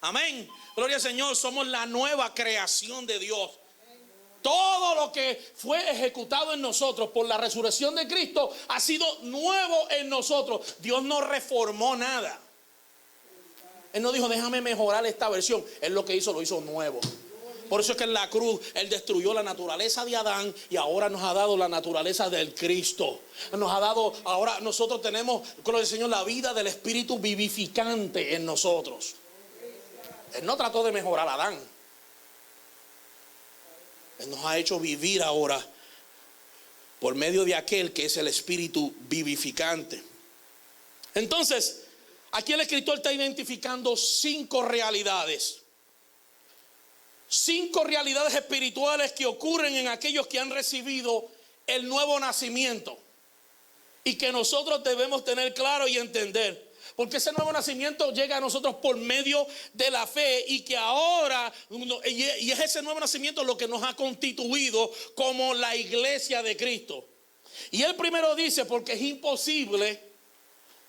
Amén. Gloria al Señor. Somos la nueva creación de Dios. Todo lo que fue ejecutado en nosotros por la resurrección de Cristo ha sido nuevo en nosotros. Dios no reformó nada. Él no dijo, déjame mejorar esta versión. Él lo hizo nuevo. Por eso es que en la cruz Él destruyó la naturaleza de Adán y ahora nos ha dado la naturaleza del Cristo. Nos ha dado, ahora nosotros tenemos, gloria al Señor, la vida del Espíritu vivificante en nosotros. Él no trató de mejorar a Adán. Él nos ha hecho vivir ahora por medio de aquel que es el Espíritu vivificante. Entonces, aquí el escritor está identificando 5 realidades. 5 realidades espirituales que ocurren en aquellos que han recibido el nuevo nacimiento y que nosotros debemos tener claro y entender, porque ese nuevo nacimiento llega a nosotros por medio de la fe y que ahora, y es ese nuevo nacimiento lo que nos ha constituido como la iglesia de Cristo. Y él primero dice, porque es imposible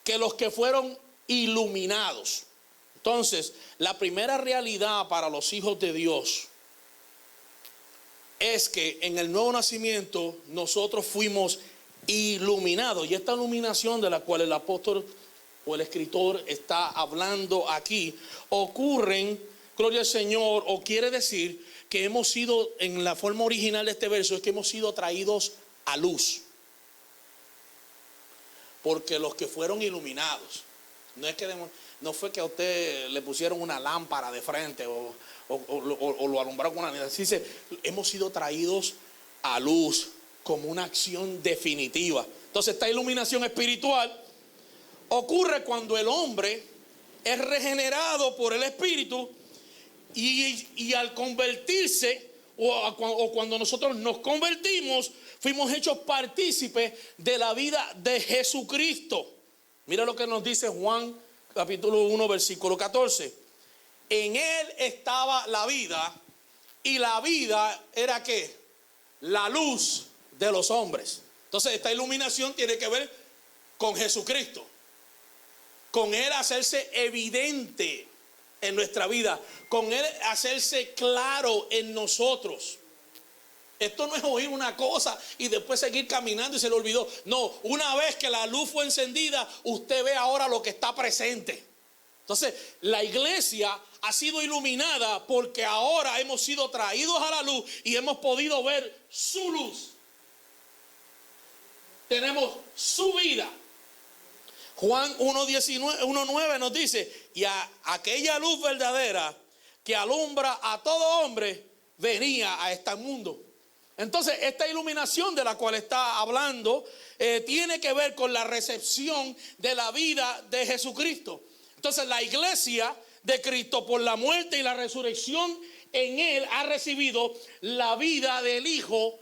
que los que fueron iluminados. Entonces, la primera realidad para los hijos de Dios es que en el nuevo nacimiento nosotros fuimos iluminados. Y esta iluminación de la cual el apóstol o el escritor está hablando aquí, ocurren, gloria al Señor, o quiere decir que hemos sido, en la forma original de este verso, es que hemos sido traídos a luz. Porque los que fueron iluminados, no fue que a usted le pusieron una lámpara de frente o lo alumbraron con una luz. Dice, hemos sido traídos a luz como una acción definitiva. Entonces esta iluminación espiritual ocurre cuando el hombre es regenerado por el Espíritu y al convertirse o cuando nosotros nos convertimos, fuimos hechos partícipes de la vida de Jesucristo. Mira lo que nos dice Juan capítulo 1 versículo 14. En Él estaba la vida y la vida era ¿qué? La luz de los hombres. Entonces esta iluminación tiene que ver con Jesucristo, con Él hacerse evidente en nuestra vida, con Él hacerse claro en nosotros. Esto no es oír una cosa y después seguir caminando y se le olvidó. No, una vez que la luz fue encendida, usted ve ahora lo que está presente. Entonces, la iglesia ha sido iluminada porque ahora hemos sido traídos a la luz y hemos podido ver su luz. Tenemos su vida. Juan 1:9 nos dice, y aquella luz verdadera que alumbra a todo hombre venía a este mundo. Entonces, esta iluminación de la cual está hablando tiene que ver con la recepción de la vida de Jesucristo. Entonces, la iglesia de Cristo, por la muerte y la resurrección en Él, ha recibido la vida del Hijo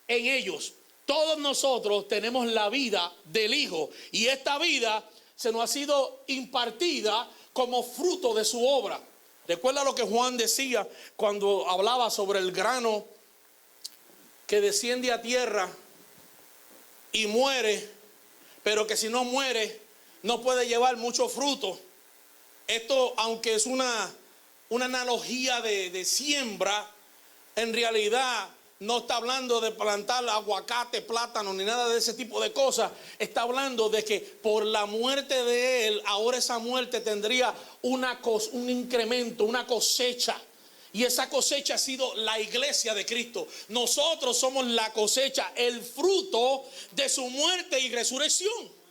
en ellos. Todos nosotros tenemos la vida del Hijo, y esta vida se nos ha sido impartida como fruto de su obra. Recuerda lo que Juan decía cuando hablaba sobre el grano que desciende a tierra y muere, pero que si no muere no puede llevar mucho fruto. Esto, aunque es una analogía de siembra, en realidad no está hablando de plantar aguacate, plátano, ni nada de ese tipo de cosas. Está hablando de que por la muerte de Él, ahora esa muerte tendría un incremento, una cosecha. Y esa cosecha ha sido la iglesia de Cristo. Nosotros somos la cosecha, el fruto de su muerte y resurrección.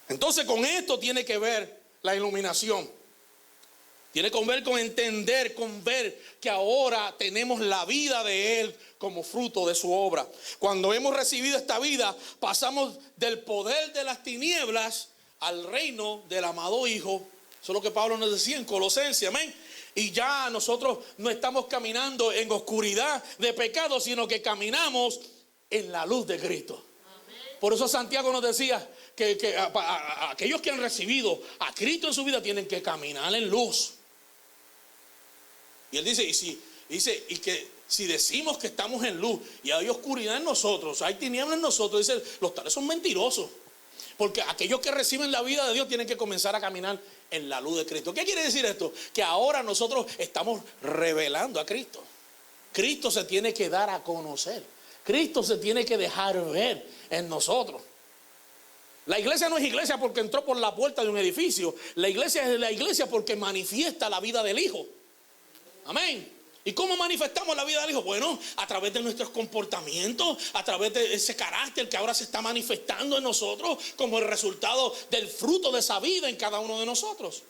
Entonces, con esto tiene que ver la iluminación. Tiene que ver con entender, con ver que ahora tenemos la vida de Él como fruto de su obra. Cuando hemos recibido esta vida, pasamos del poder de las tinieblas al reino del amado Hijo. Eso es lo que Pablo nos decía en Colosenses, amén. Y ya nosotros no estamos caminando en oscuridad de pecado, sino que caminamos en la luz de Cristo. Por eso Santiago nos decía que aquellos que han recibido a Cristo en su vida tienen que caminar en luz. Y él dice, y que si decimos que estamos en luz y hay oscuridad en nosotros, hay tinieblas en nosotros, dice, los tales son mentirosos. Porque aquellos que reciben la vida de Dios tienen que comenzar a caminar en la luz de Cristo. ¿Qué quiere decir esto? Que ahora nosotros estamos revelando a Cristo. Cristo se tiene que dar a conocer. Cristo se tiene que dejar ver en nosotros. La iglesia no es iglesia porque entró por la puerta de un edificio. La iglesia es la iglesia porque manifiesta la vida del Hijo. Amén. ¿Y cómo manifestamos la vida del Hijo? Bueno, a través de nuestros comportamientos, a través de ese carácter que ahora se está manifestando en nosotros como el resultado del fruto de esa vida en cada uno de nosotros.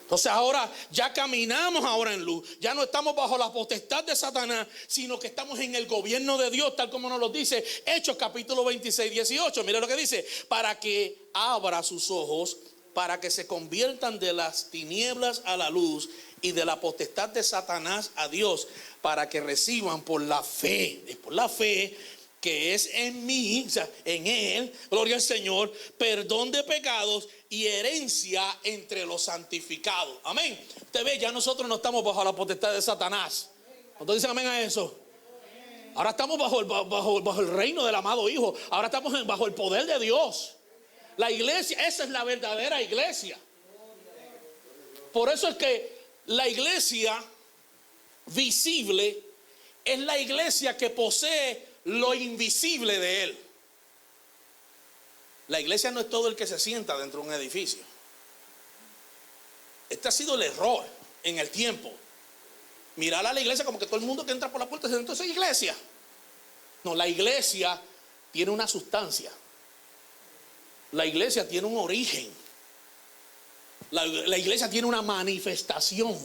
Entonces ahora ya caminamos ahora en luz. Ya no estamos bajo la potestad de Satanás, sino que estamos en el gobierno de Dios, tal como nos lo dice Hechos capítulo 26, 18. Mire lo que dice: para que abra sus ojos, para que se conviertan de las tinieblas a la luz y de la potestad de Satanás a Dios, para que reciban por la fe que es en mí, o sea, en Él, gloria al Señor, perdón de pecados y herencia entre los santificados. Amén. Usted ve, ya nosotros no estamos bajo la potestad de Satanás. ¿Cuántos dicen amén a eso? Ahora estamos bajo el reino del amado Hijo. Ahora estamos bajo el poder de Dios. La iglesia, esa es la verdadera iglesia. Por eso es que la iglesia visible es la iglesia que posee lo invisible de Él. La iglesia no es todo el que se sienta dentro de un edificio. Este ha sido el error en el tiempo. Mirar a la iglesia como que todo el mundo que entra por la puerta se sienta en esa iglesia. No, la iglesia tiene una sustancia. La iglesia tiene un origen. La iglesia tiene una manifestación.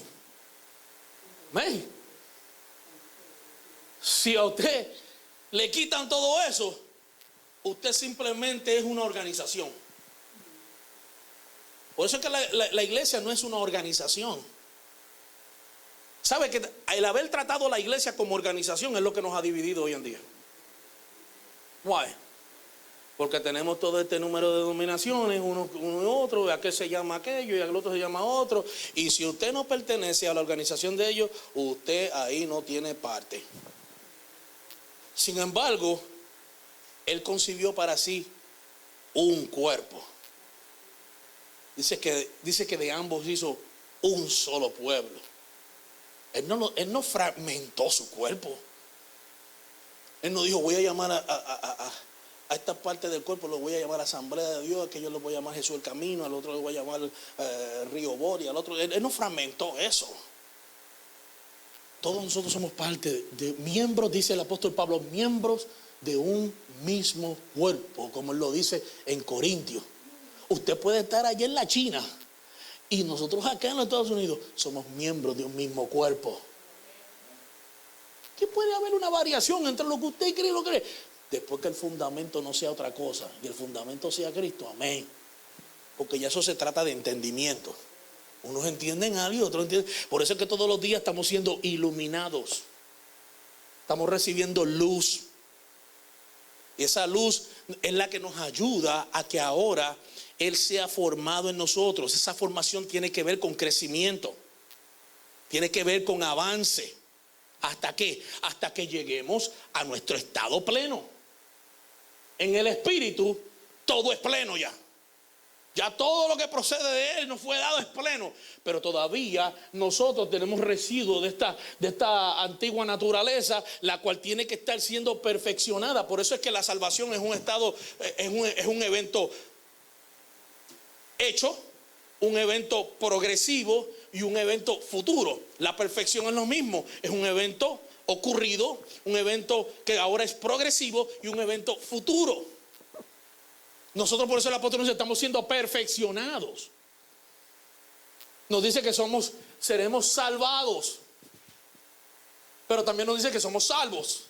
¿Ven? Si a usted le quitan todo eso, usted simplemente es una organización. Por eso es que la iglesia no es una organización. ¿Sabe que el haber tratado a la iglesia como organización es lo que nos ha dividido hoy en día? Why? Porque tenemos todo este número de denominaciones, uno y otro, aquel se llama aquello y el otro se llama otro. Y si usted no pertenece a la organización de ellos, usted ahí no tiene parte. Sin embargo, Él concibió para sí un cuerpo. Dice que de ambos hizo un solo pueblo. Él no fragmentó su cuerpo. Él no dijo, voy a llamar a esta parte del cuerpo, lo voy a llamar Asamblea de Dios, que yo lo voy a llamar Jesús el Camino, al otro lo voy a llamar Río Boria, al otro. Él no fragmentó eso. Todos nosotros somos parte de miembros, dice el apóstol Pablo, miembros de un mismo cuerpo, como él lo dice en Corintios. Usted puede estar allí en la China Y nosotros acá en los Estados Unidos somos miembros de un mismo cuerpo. ¿Qué puede haber una variación entre lo que usted cree y lo que cree? Después que el fundamento no sea otra cosa y el fundamento sea Cristo, amén. Porque ya eso se trata de entendimiento. Unos entienden algo y otros entienden. Por eso es que todos los días estamos siendo iluminados. Estamos recibiendo luz. Y esa luz es la que nos ayuda a que ahora Él sea formado en nosotros. Esa formación tiene que ver con crecimiento. Tiene que ver con avance. ¿Hasta qué? Hasta que lleguemos a nuestro estado pleno. En el Espíritu todo es pleno ya. Ya todo lo que procede de Él nos fue dado es pleno. Pero todavía nosotros tenemos residuos de esta antigua naturaleza, la cual tiene que estar siendo perfeccionada. Por eso es que la salvación es un estado, es un evento hecho, un evento progresivo y un evento futuro. La perfección es lo mismo. Es un evento ocurrido, un evento que ahora es progresivo y un evento futuro. Nosotros por eso el apóstol nos dice, estamos siendo perfeccionados. Nos dice que seremos salvados. Pero también nos dice que somos salvos.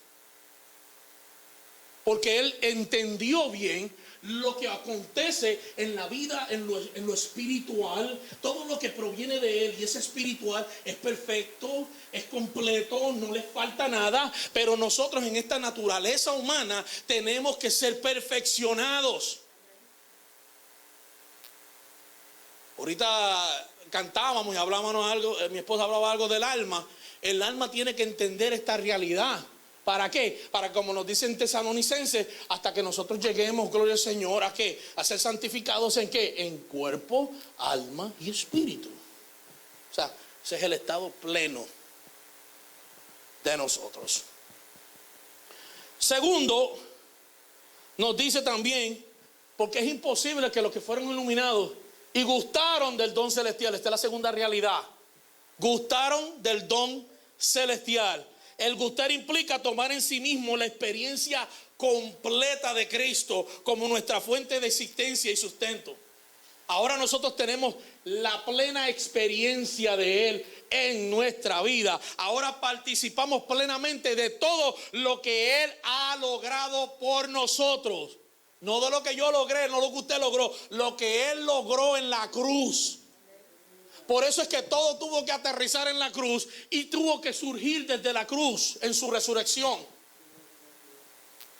Porque Él entendió bien lo que acontece en la vida, en lo espiritual. Todo lo que proviene de Él y es espiritual es perfecto, es completo, no le falta nada. Pero nosotros en esta naturaleza humana tenemos que ser perfeccionados. Ahorita cantábamos y hablábamos algo, mi esposa hablaba algo del alma. El alma tiene que entender esta realidad. ¿Para qué? Para, como nos dicen Tesalonicenses, hasta que nosotros lleguemos, gloria al Señor, ¿a qué? A ser santificados ¿en qué? En cuerpo, alma y espíritu. O sea, ese es el estado pleno de nosotros. Segundo, nos dice también, porque es imposible que los que fueron iluminados y gustaron del don celestial. Esta es la segunda realidad. Gustaron del don celestial. El gustar implica tomar en sí mismo la experiencia completa de Cristo como nuestra fuente de existencia y sustento. Ahora nosotros tenemos la plena experiencia de Él en nuestra vida. Ahora participamos plenamente de todo lo que Él ha logrado por nosotros. No de lo que yo logré, no lo que usted logró, lo que Él logró en la cruz. Por eso es que todo tuvo que aterrizar en la cruz y tuvo que surgir desde la cruz en su resurrección.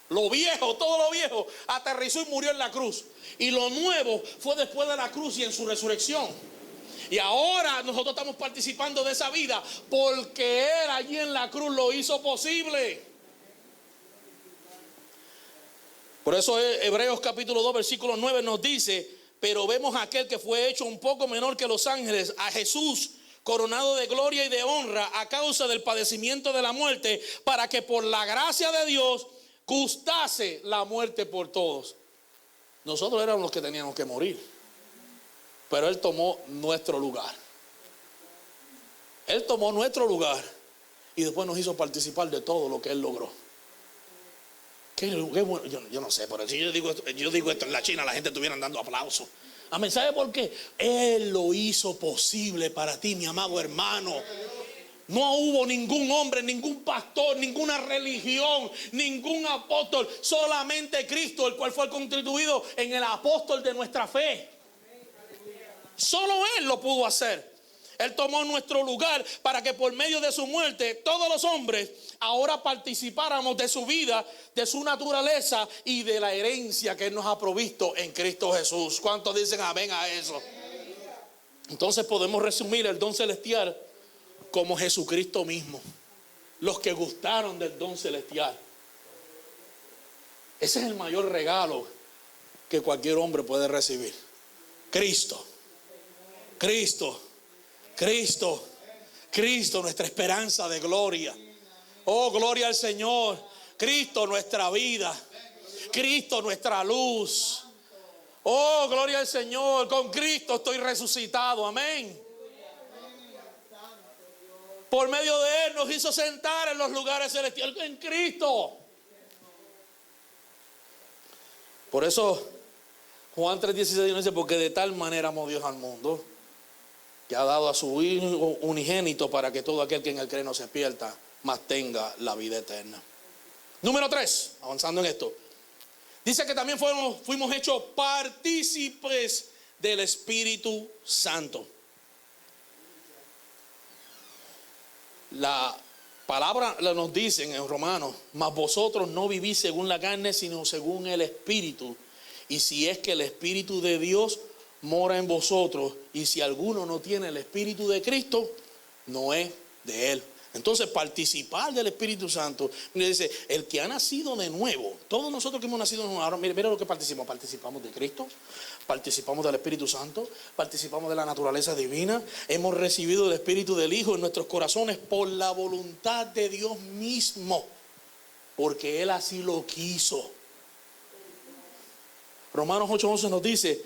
Lo viejo, todo lo viejo, aterrizó y murió en la cruz. Y lo nuevo fue después de la cruz y en su resurrección. Y ahora nosotros estamos participando de esa vida porque Él allí en la cruz lo hizo posible. Por eso Hebreos capítulo 2 versículo 9 nos dice: pero vemos a aquel que fue hecho un poco menor que los ángeles, a Jesús, coronado de gloria y de honra a causa del padecimiento de la muerte, para que por la gracia de Dios gustase la muerte por todos. Nosotros éramos los que teníamos que morir, pero Él tomó nuestro lugar. Él tomó nuestro lugar y después nos hizo participar de todo lo que Él logró. Qué bueno, yo no sé, pero si yo digo esto en la China, la gente estuviera dando aplausos. Amén. ¿Sabe por qué? Él lo hizo posible para ti, mi amado hermano. No hubo ningún hombre, ningún pastor, ninguna religión, ningún apóstol, solamente Cristo, el cual fue constituido en el apóstol de nuestra fe. Solo Él lo pudo hacer. Él tomó nuestro lugar para que por medio de su muerte todos los hombres ahora participáramos de su vida, de su naturaleza y de la herencia que Él nos ha provisto en Cristo Jesús. ¿Cuántos dicen amén a eso? Entonces podemos resumir el don celestial como Jesucristo mismo. Los que gustaron del don celestial. Ese es el mayor regalo que cualquier hombre puede recibir. Cristo. Cristo. Cristo, Cristo, nuestra esperanza de gloria. Oh, gloria al Señor. Cristo, nuestra vida. Cristo, nuestra luz. Oh, gloria al Señor. Con Cristo estoy resucitado. Amén. Por medio de Él nos hizo sentar en los lugares celestiales en Cristo. Por eso Juan 3:16 dice: porque de tal manera amó Dios al mundo que ha dado a su Hijo unigénito para que todo aquel que en él cree no se pierda, mas tenga la vida eterna. Número 3, avanzando en esto. Dice que también fuimos hechos partícipes del Espíritu Santo. La palabra nos dice en Romanos: mas vosotros no vivís según la carne, sino según el Espíritu. Y si es que el Espíritu de Dios mora en vosotros, y si alguno no tiene el Espíritu de Cristo, no es de él. Entonces, participar del Espíritu Santo, mire, dice, el que ha nacido de nuevo, todos nosotros que hemos nacido de nuevo, ahora mire lo que participamos de Cristo, participamos del Espíritu Santo, participamos de la naturaleza divina, hemos recibido el Espíritu del Hijo en nuestros corazones por la voluntad de Dios mismo, porque Él así lo quiso. Romanos 8:11 nos dice: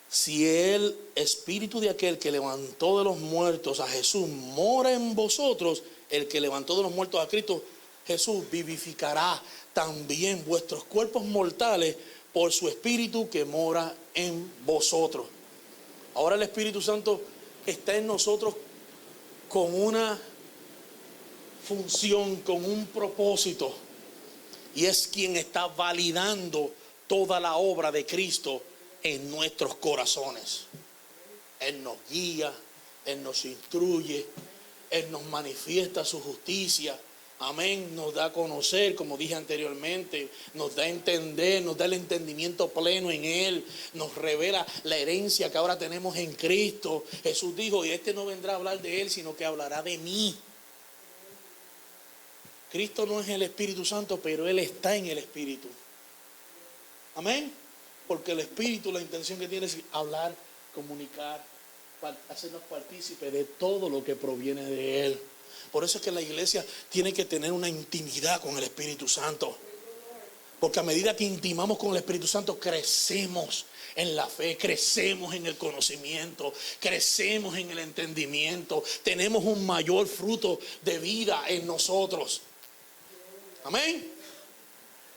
si el Espíritu de aquel que levantó de los muertos a Jesús mora en vosotros, el que levantó de los muertos a Cristo Jesús vivificará también vuestros cuerpos mortales por su Espíritu que mora en vosotros. Ahora el Espíritu Santo está en nosotros con una función, con un propósito, y es quien está validando toda la obra de Cristo en nuestros corazones. Él nos guía, Él nos instruye, Él nos manifiesta su justicia. Amén, nos da a conocer, como dije anteriormente, nos da a entender, nos da el entendimiento pleno en Él, nos revela la herencia que ahora tenemos en Cristo. Jesús dijo: y este no vendrá a hablar de Él, sino que hablará de mí. Cristo no es el Espíritu Santo, pero Él está en el Espíritu. Amén. Porque el Espíritu, la intención que tiene es hablar, comunicar, hacernos partícipes de todo lo que proviene de Él. Por eso es que la iglesia tiene que tener una intimidad con el Espíritu Santo. Porque a medida que intimamos con el Espíritu Santo, crecemos en la fe, crecemos en el conocimiento, crecemos en el entendimiento, tenemos un mayor fruto de vida en nosotros. Amén.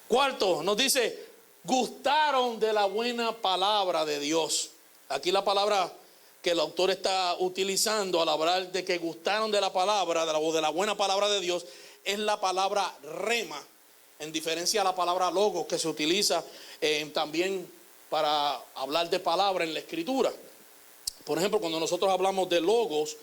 Cuarto, nos dice: gustaron de la buena palabra de Dios. Aquí la palabra que el autor está utilizando al hablar de que gustaron de la palabra, de la buena palabra de Dios, es la palabra rema, en diferencia a la palabra logos que se utiliza también para hablar de palabra en la Escritura. Por ejemplo, cuando nosotros hablamos de logos,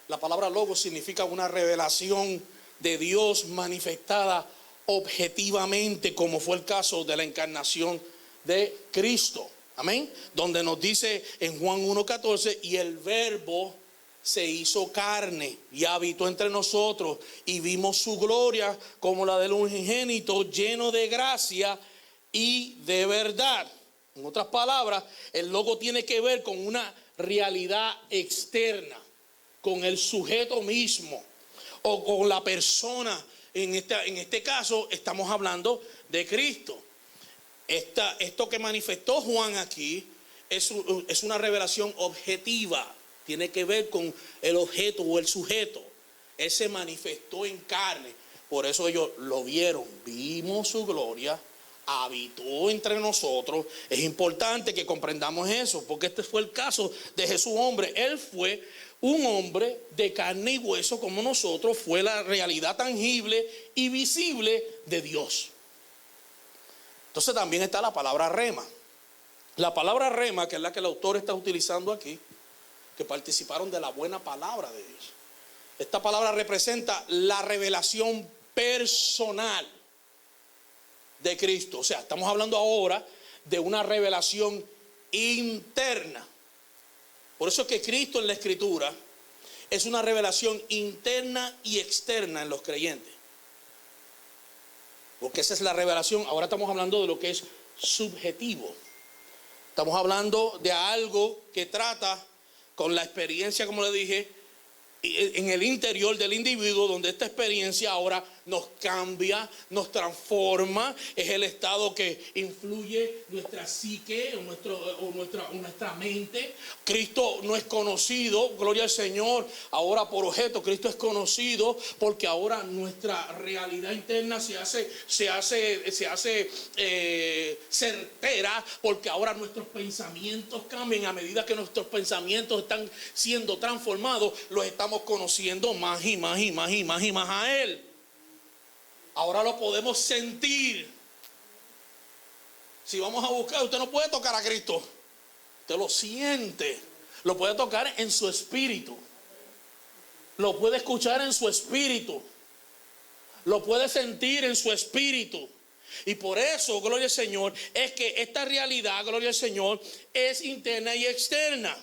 la palabra logos significa una revelación de Dios manifestada objetivamente, como fue el caso de la encarnación de Cristo. Amén. Donde nos dice en Juan 1:14: y el Verbo se hizo carne y habitó entre nosotros, y vimos su gloria como la del unigénito, lleno de gracia y de verdad. En otras palabras, el logo tiene que ver con una realidad externa, con el sujeto mismo o con la persona. En este caso estamos hablando de Cristo. Esto que manifestó Juan aquí es una revelación objetiva. Tiene que ver con el objeto o el sujeto. Él se manifestó en carne. Por eso ellos lo vieron. Vimos su gloria, habitó entre nosotros. Es importante que comprendamos eso, porque este fue el caso de Jesús hombre. Él fue un hombre de carne y hueso como nosotros. Fue la realidad tangible y visible de Dios. Entonces también está la palabra rema. La palabra rema, que es la que el autor está utilizando aquí, que participaron de la buena palabra de Dios. Esta palabra representa la revelación personal de Cristo. O sea, estamos hablando ahora de una revelación interna. Por eso es que Cristo en la Escritura es una revelación interna y externa en los creyentes. Porque esa es la revelación. Ahora estamos hablando de lo que es subjetivo. Estamos hablando de algo que trata con la experiencia, como le dije, en el interior del individuo, donde esta experiencia ahora nos cambia, nos transforma. Es el estado que influye nuestra psique o nuestra mente. Cristo no es conocido, gloria al Señor, ahora por objeto. Cristo es conocido porque ahora nuestra realidad interna se hace certera, porque ahora nuestros pensamientos cambian. A medida que nuestros pensamientos están siendo transformados, los estamos conociendo más y más y más y más y más a Él. Ahora lo podemos sentir. Si vamos a buscar, usted no puede tocar a Cristo, usted lo siente. Lo puede tocar en su espíritu, lo puede escuchar en su espíritu, lo puede sentir en su espíritu. Y por eso, gloria al Señor, es que esta realidad, gloria al Señor, es interna y externa.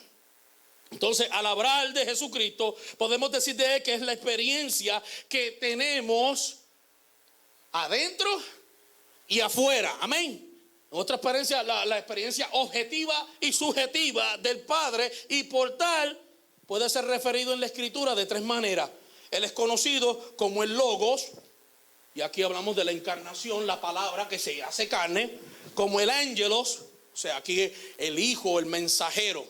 Entonces, al hablar de Jesucristo, podemos decir de Él que es la experiencia que tenemos adentro y afuera. Amén. Otra experiencia, la experiencia objetiva y subjetiva del Padre, y por tal puede ser referido en la Escritura de tres maneras. Él es conocido como el Logos, y aquí hablamos de la encarnación, la palabra que se hace carne, como el Ángelos, o sea, aquí el Hijo, el mensajero,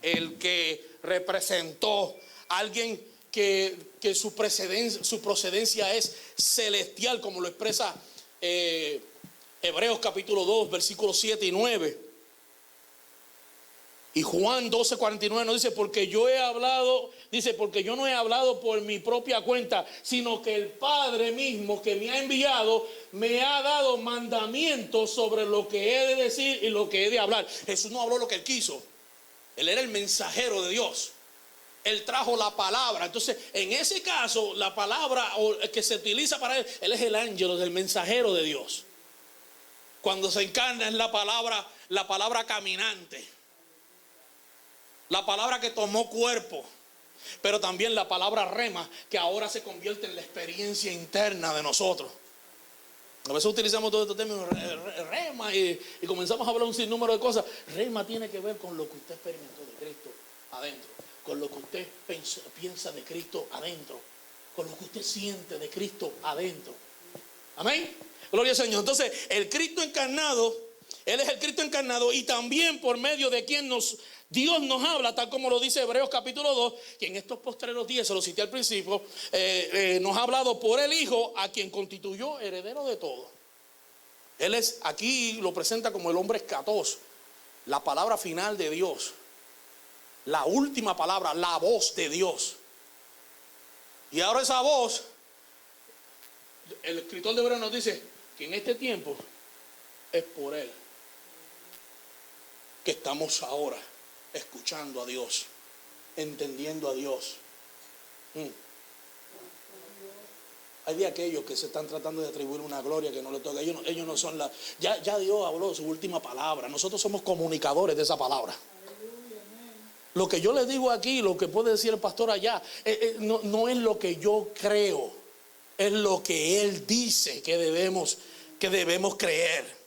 el que representó, alguien que su procedencia es celestial, como lo expresa Hebreos capítulo 2, versículos 7 y 9. Y Juan 12, 49 nos dice, porque yo no he hablado por mi propia cuenta, sino que el Padre mismo que me ha enviado me ha dado mandamientos sobre lo que he de decir y lo que he de hablar. Jesús no habló lo que Él quiso. Él era el mensajero de Dios. Él trajo la palabra. Entonces, en ese caso, la palabra que se utiliza para Él es el ángel del mensajero de Dios. Cuando se encarna es la palabra caminante, la palabra que tomó cuerpo, pero también la palabra rema, que ahora se convierte en la experiencia interna de nosotros. A veces utilizamos todos estos términos, rema, y comenzamos a hablar un sinnúmero de cosas. Rema tiene que ver con lo que usted experimentó de Cristo adentro, con lo que usted piensa de Cristo adentro, con lo que usted siente de Cristo adentro. Amén. Gloria al Señor. Entonces, el Cristo encarnado, Él es el Cristo encarnado, y también por medio de quien Dios nos habla, tal como lo dice Hebreos capítulo 2, que en estos postreros días, se lo cité al principio, nos ha hablado por el Hijo, a quien constituyó heredero de todo. Él es, aquí lo presenta como el hombre escatos, la palabra final de Dios, la última palabra, la voz de Dios. Y ahora esa voz, el escritor de Hebreos nos dice que en este tiempo es por Él que estamos ahora escuchando a Dios, entendiendo a Dios. Hay de aquellos que se están tratando de atribuir una gloria que no le toca. Ellos no son ya Dios habló su última palabra. Nosotros somos comunicadores de esa palabra. Lo que yo le digo aquí, lo que puede decir el pastor allá, no es lo que yo creo, es lo que Él dice que debemos creer.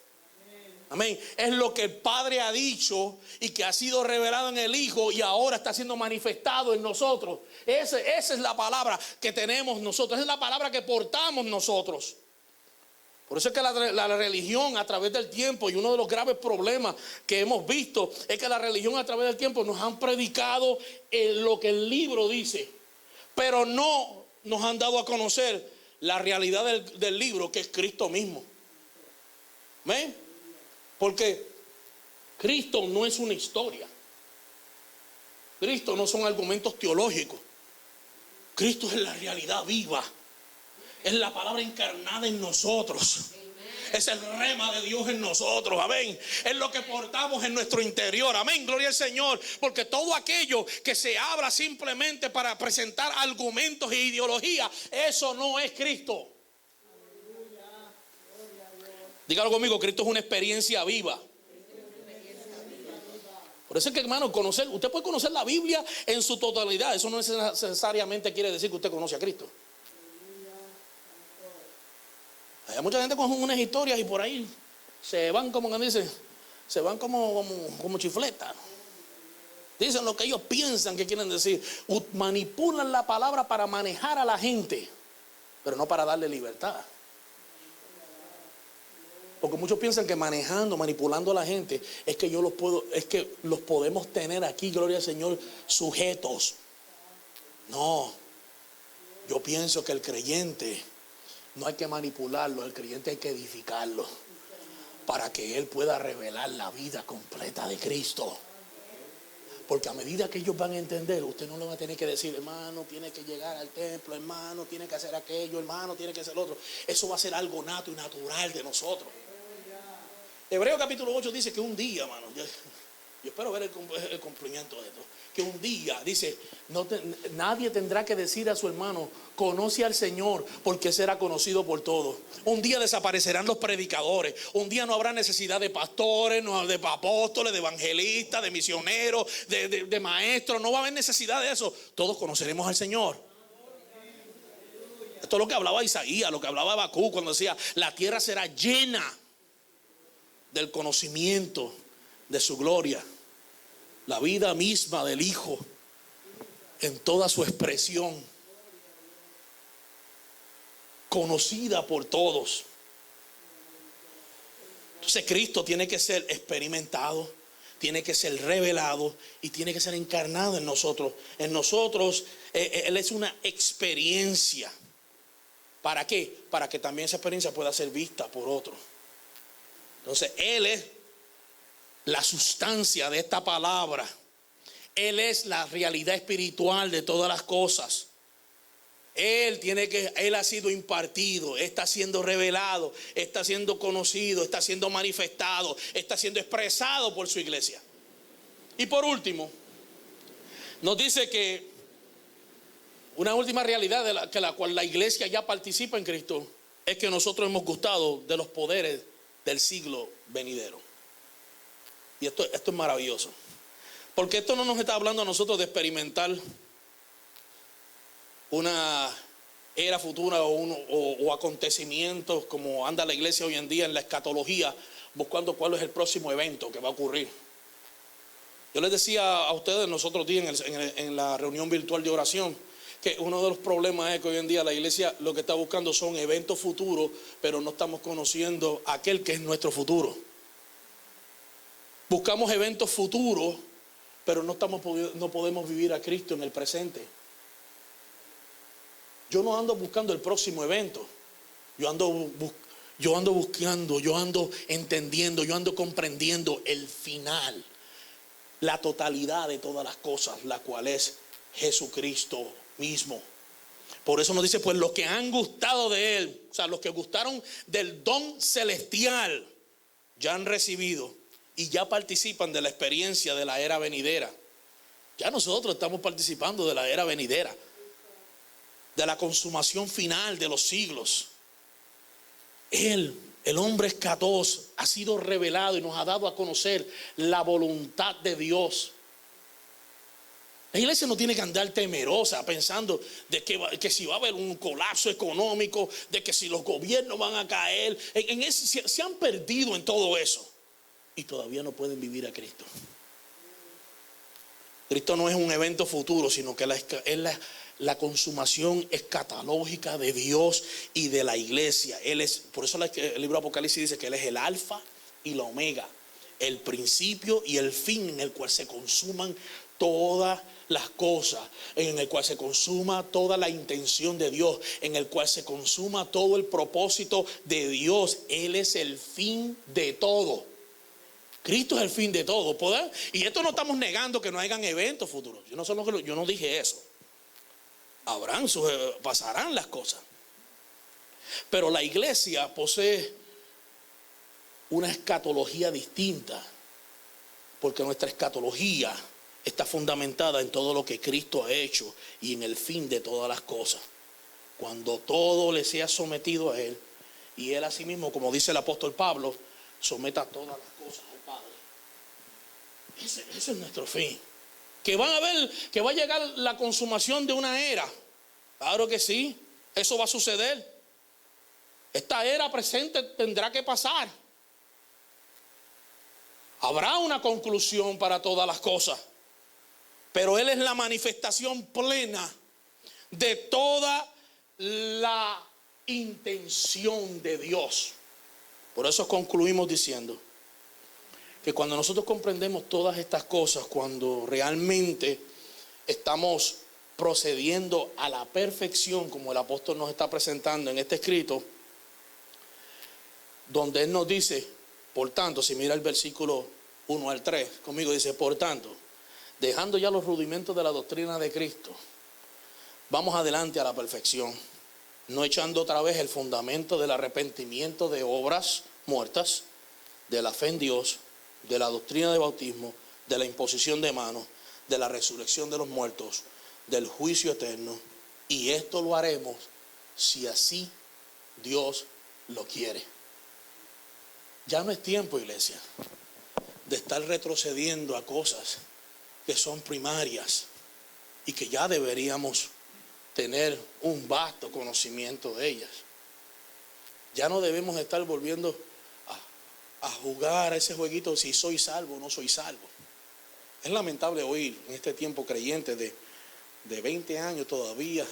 Amén. Es lo que el Padre ha dicho y que ha sido revelado en el Hijo y ahora está siendo manifestado en nosotros. Esa es la palabra que tenemos nosotros, esa es la palabra que portamos nosotros. Por eso es que la religión a través del tiempo, y uno de los graves problemas que hemos visto es que la religión a través del tiempo nos han predicado lo que el libro dice, pero no nos han dado a conocer la realidad del libro, que es Cristo mismo. ¿Ven? Porque Cristo no es una historia. Cristo no son argumentos teológicos. Cristo es la realidad viva. Es la palabra encarnada en nosotros. Es el rema de Dios en nosotros. Amén. Es lo que portamos en nuestro interior. Amén. Gloria al Señor. Porque todo aquello que se habla simplemente para presentar argumentos e ideología, eso no es Cristo. Dígalo conmigo, Cristo es una experiencia viva. Por eso es que, hermano, usted puede conocer la Biblia en su totalidad. Eso no necesariamente quiere decir que usted conoce a Cristo. Hay mucha gente con unas historias y por ahí se van como chifletas. Dicen lo que ellos piensan que quieren decir. Manipulan la palabra para manejar a la gente, pero no para darle libertad. Porque muchos piensan que manejando, manipulando a la gente, es que los podemos tener aquí, gloria al Señor, sujetos. No, yo pienso que el creyente no hay que manipularlo, el creyente hay que edificarlo para que él pueda revelar la vida completa de Cristo. Porque a medida que ellos van a entender, usted no le va a tener que decir, hermano, tiene que llegar al templo, hermano, tiene que hacer aquello, hermano, tiene que hacer lo otro. Eso va a ser algo nato y natural de nosotros. Hebreo capítulo 8 dice que un día, hermano, yo espero ver el cumplimiento de esto, que un día, dice, nadie tendrá que decir a su hermano, conoce al Señor, porque será conocido por todos. Un día desaparecerán los predicadores, un día no habrá necesidad de pastores, no de apóstoles, de evangelistas, de misioneros, de maestros, no va a haber necesidad de eso. Todos conoceremos al Señor. Esto es lo que hablaba Isaías, lo que hablaba Habacuc cuando decía, la tierra será llena del conocimiento de su gloria. La vida misma del Hijo en toda su expresión, conocida por todos. Entonces Cristo tiene que ser experimentado, tiene que ser revelado y tiene que ser encarnado en nosotros. En nosotros Él es una experiencia. ¿Para qué? Para que también esa experiencia pueda ser vista por otros. Entonces Él es la sustancia de esta palabra. Él es la realidad espiritual de todas las cosas. Él ha sido impartido, está siendo revelado, está siendo conocido, está siendo manifestado, está siendo expresado por su iglesia. Y por último, nos dice que una última realidad de la cual la iglesia ya participa en Cristo es que nosotros hemos gustado de los poderes del siglo venidero. Y esto es maravilloso, porque esto no nos está hablando a nosotros de experimentar una era futura o acontecimientos como anda la iglesia hoy en día en la escatología, buscando cuál es el próximo evento que va a ocurrir. Yo les decía a ustedes los otros días en la reunión virtual de oración que uno de los problemas es que hoy en día la iglesia lo que está buscando son eventos futuros, pero no estamos conociendo aquel que es nuestro futuro. Buscamos eventos futuros, pero no podemos vivir a Cristo en el presente. Yo no ando buscando el próximo evento. Yo ando buscando, yo ando entendiendo, yo ando comprendiendo el final, la totalidad de todas las cosas, la cual es Jesucristo mismo. Por eso nos dice, pues los que han gustado de Él, o sea, los que gustaron del don celestial, ya han recibido y ya participan de la experiencia de la era venidera. Ya nosotros estamos participando de la era venidera, de la consumación final de los siglos. Él, el hombre escatos, ha sido revelado y nos ha dado a conocer la voluntad de Dios. La iglesia no tiene que andar temerosa pensando de que si va a haber un colapso económico, de que si los gobiernos van a caer. Se han perdido en todo eso y todavía no pueden vivir a Cristo. Cristo no es un evento futuro, sino que es la consumación escatológica de Dios y de la iglesia. Por eso el libro de Apocalipsis dice que Él es el alfa y la omega, el principio y el fin, en el cual se consuman todas las cosas, en el cual se consuma toda la intención de Dios, en el cual se consuma todo el propósito de Dios. Él es el fin de todo. Cristo es el fin de todo. Y esto no estamos negando que no hayan eventos futuros. Yo no dije eso. Pasarán las cosas. Pero la iglesia posee una escatología distinta, porque nuestra escatología está fundamentada en todo lo que Cristo ha hecho y en el fin de todas las cosas. Cuando todo le sea sometido a Él, y Él asimismo, como dice el apóstol Pablo, someta todas las cosas al Padre. Ese es nuestro fin. Que va a llegar la consumación de una era. Claro que sí, eso va a suceder. Esta era presente tendrá que pasar. Habrá una conclusión para todas las cosas. pero Él es la manifestación plena de toda la intención de Dios. Por eso concluimos diciendo que cuando nosotros comprendemos todas estas cosas, cuando realmente estamos procediendo a la perfección, como el apóstol nos está presentando en este escrito, donde él nos dice, por tanto, si mira el versículo 1 al 3, conmigo dice, por tanto, dejando ya los rudimentos de la doctrina de Cristo, vamos adelante a la perfección, no echando otra vez el fundamento del arrepentimiento de obras muertas, de la fe en Dios, de la doctrina de bautismo, de la imposición de manos, de la resurrección de los muertos, del juicio eterno. Y esto lo haremos si así Dios lo quiere. Ya no es tiempo, iglesia, de estar retrocediendo a cosas que son primarias y que ya deberíamos tener un vasto conocimiento de ellas. Ya no debemos estar volviendo a jugar a ese jueguito si soy salvo o no soy salvo. Es lamentable oír en este tiempo creyentes de 20 años todavía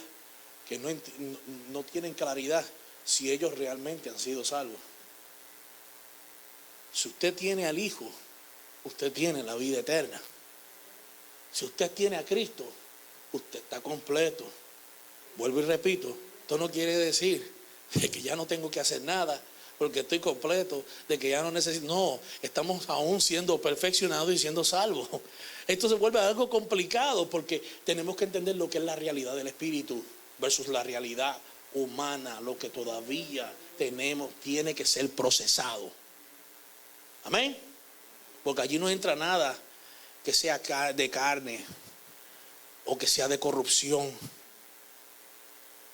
que no tienen claridad si ellos realmente han sido salvos. Si usted tiene al Hijo, usted tiene la vida eterna. Si usted tiene a Cristo, usted está completo. Vuelvo y repito, esto no quiere decir que ya no tengo que hacer nada porque estoy completo, de que ya no necesito. No, estamos aún siendo perfeccionados y siendo salvos. Esto se vuelve algo complicado porque tenemos que entender lo que es la realidad del Espíritu versus la realidad humana, lo que todavía tiene que ser procesado. Amén. Porque allí no entra nada que sea de carne o que sea de corrupción.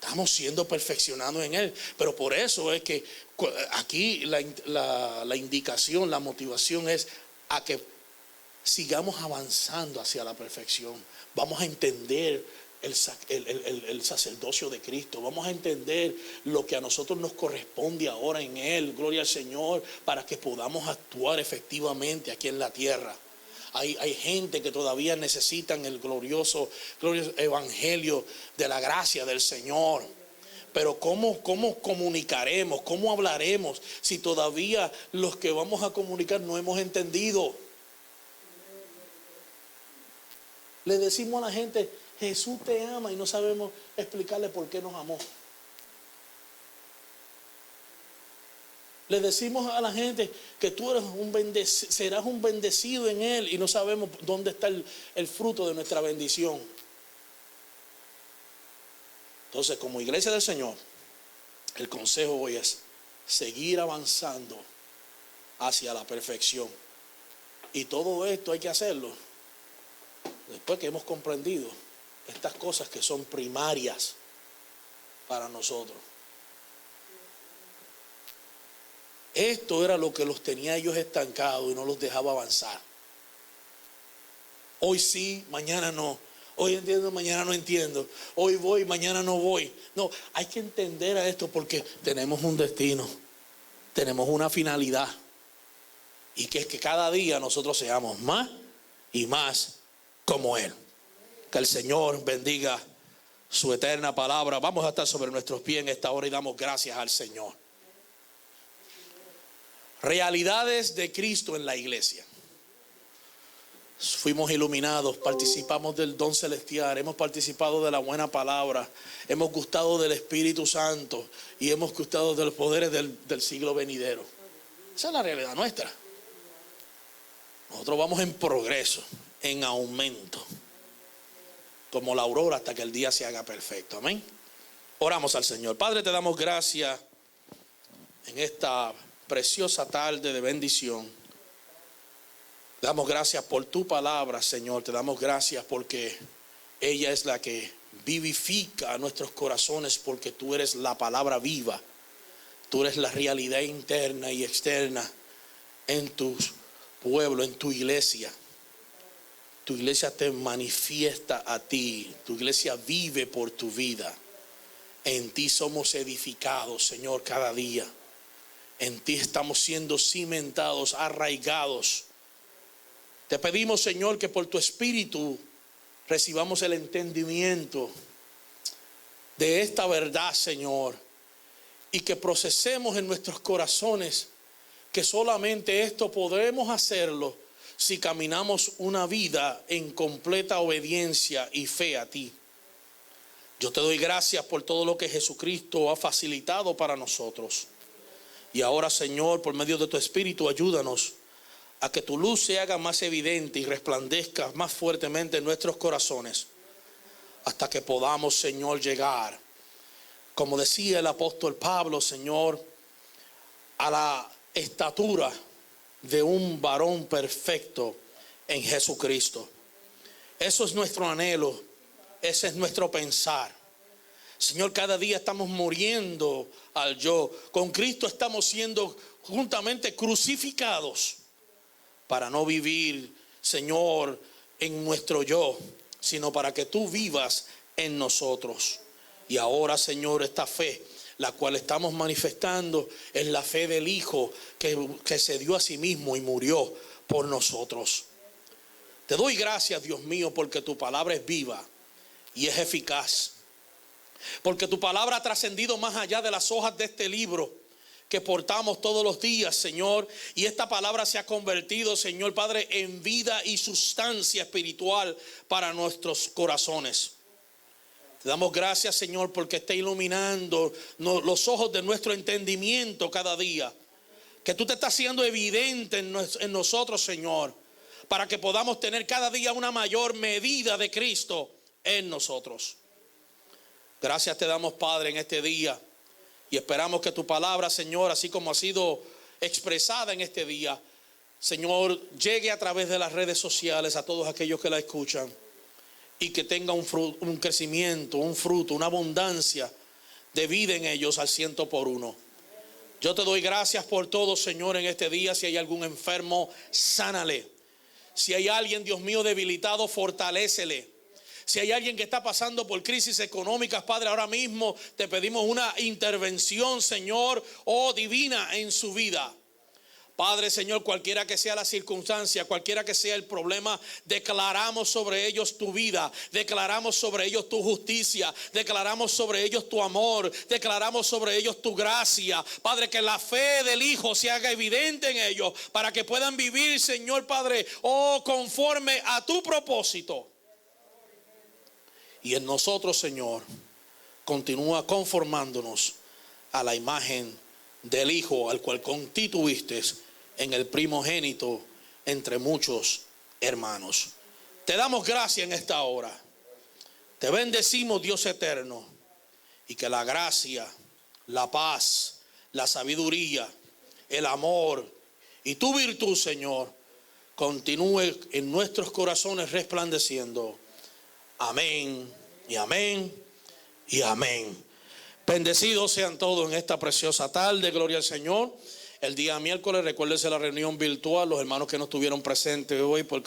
Estamos siendo perfeccionados en Él. Pero por eso es que aquí la indicación, la motivación es a que sigamos avanzando hacia la perfección. Vamos a entender el sacerdocio de Cristo. Vamos a entender lo que a nosotros nos corresponde ahora en Él. Gloria al Señor, para que podamos actuar efectivamente aquí en la tierra. Hay gente que todavía necesitan el glorioso evangelio de la gracia del Señor. Pero ¿cómo comunicaremos? ¿Cómo hablaremos si todavía los que vamos a comunicar no hemos entendido? Le decimos a la gente, Jesús te ama, y no sabemos explicarle por qué nos amó. Le decimos a la gente que tú eres serás un bendecido en Él, y no sabemos dónde está el fruto de nuestra bendición. Entonces, como iglesia del Señor, el consejo hoy es seguir avanzando hacia la perfección. Y todo esto hay que hacerlo después que hemos comprendido estas cosas que son primarias para nosotros. Esto era lo que los tenía ellos estancados y no los dejaba avanzar. Hoy sí, mañana no. Hoy entiendo, mañana no entiendo. Hoy voy, mañana no voy. No, hay que entender a esto porque tenemos un destino. Tenemos una finalidad. Y que es que cada día nosotros seamos más y más como Él. Que el Señor bendiga su eterna palabra. Vamos a estar sobre nuestros pies en esta hora y damos gracias al Señor. Realidades de Cristo en la iglesia. Fuimos iluminados, participamos del don celestial, hemos participado de la buena palabra, hemos gustado del Espíritu Santo y hemos gustado de los poderes del siglo venidero. Esa es la realidad nuestra. Nosotros vamos en progreso, en aumento, como la aurora hasta que el día se haga perfecto. Amén. Oramos al Señor. Padre, te damos gracias en esta preciosa tarde de bendición. Te damos gracias por tu palabra, Señor. Te damos gracias porque ella es la que vivifica a nuestros corazones, porque tú eres la palabra viva. Tú eres la realidad interna y externa en tu pueblo, en tu iglesia. Tu iglesia te manifiesta a ti. Tu iglesia vive por tu vida. En ti somos edificados, Señor, cada día. En ti estamos siendo cimentados, arraigados. Te pedimos, Señor, que por tu Espíritu recibamos el entendimiento de esta verdad, Señor, y que procesemos en nuestros corazones que solamente esto podremos hacerlo si caminamos una vida en completa obediencia y fe a ti. Yo te doy gracias por todo lo que Jesucristo ha facilitado para nosotros. Y ahora, Señor, por medio de tu Espíritu, ayúdanos a que tu luz se haga más evidente y resplandezca más fuertemente en nuestros corazones, hasta que podamos, Señor, llegar, como decía el apóstol Pablo, Señor, a la estatura de un varón perfecto en Jesucristo. Eso es nuestro anhelo, ese es nuestro pensar. Señor, cada día estamos muriendo al yo. Con Cristo estamos siendo juntamente crucificados para no vivir, Señor, en nuestro yo, sino para que tú vivas en nosotros. Y ahora, Señor, esta fe, la cual estamos manifestando, es la fe del Hijo que se dio a sí mismo y murió por nosotros. Te doy gracias, Dios mío, porque tu palabra es viva y es eficaz. Porque tu palabra ha trascendido más allá de las hojas de este libro que portamos todos los días, Señor. Y esta palabra se ha convertido, Señor Padre, en vida y sustancia espiritual para nuestros corazones. Te damos gracias, Señor, porque está iluminando los ojos de nuestro entendimiento cada día. Que tú te estás haciendo evidente en nosotros, Señor, para que podamos tener cada día una mayor medida de Cristo en nosotros. Gracias te damos, Padre, en este día. Y esperamos que tu palabra, Señor, así como ha sido expresada en este día, Señor, llegue a través de las redes sociales a todos aquellos que la escuchan. Y que tenga un crecimiento, un fruto, una abundancia de vida en ellos al 100%. Yo te doy gracias por todo, Señor, en este día. Si hay algún enfermo, sánale. Si hay alguien, Dios mío, debilitado, fortalécele. Si hay alguien que está pasando por crisis económicas, Padre, ahora mismo te pedimos una intervención, Señor, divina en su vida. Padre, Señor, cualquiera que sea la circunstancia, cualquiera que sea el problema, declaramos sobre ellos tu vida, declaramos sobre ellos tu justicia, declaramos sobre ellos tu amor, declaramos sobre ellos tu gracia. Padre, que la fe del Hijo se haga evidente en ellos para que puedan vivir, Señor Padre, conforme a tu propósito. Y en nosotros, Señor, continúa conformándonos a la imagen del Hijo, al cual constituiste en el primogénito entre muchos hermanos. Te damos gracias en esta hora. Te bendecimos, Dios eterno, y que la gracia, la paz, la sabiduría, el amor y tu virtud, Señor, continúe en nuestros corazones resplandeciendo. Amén y amén y amén. Bendecidos sean todos en esta preciosa tarde. Gloria al Señor. El día miércoles, recuérdense la reunión virtual. Los hermanos que no estuvieron presentes hoy por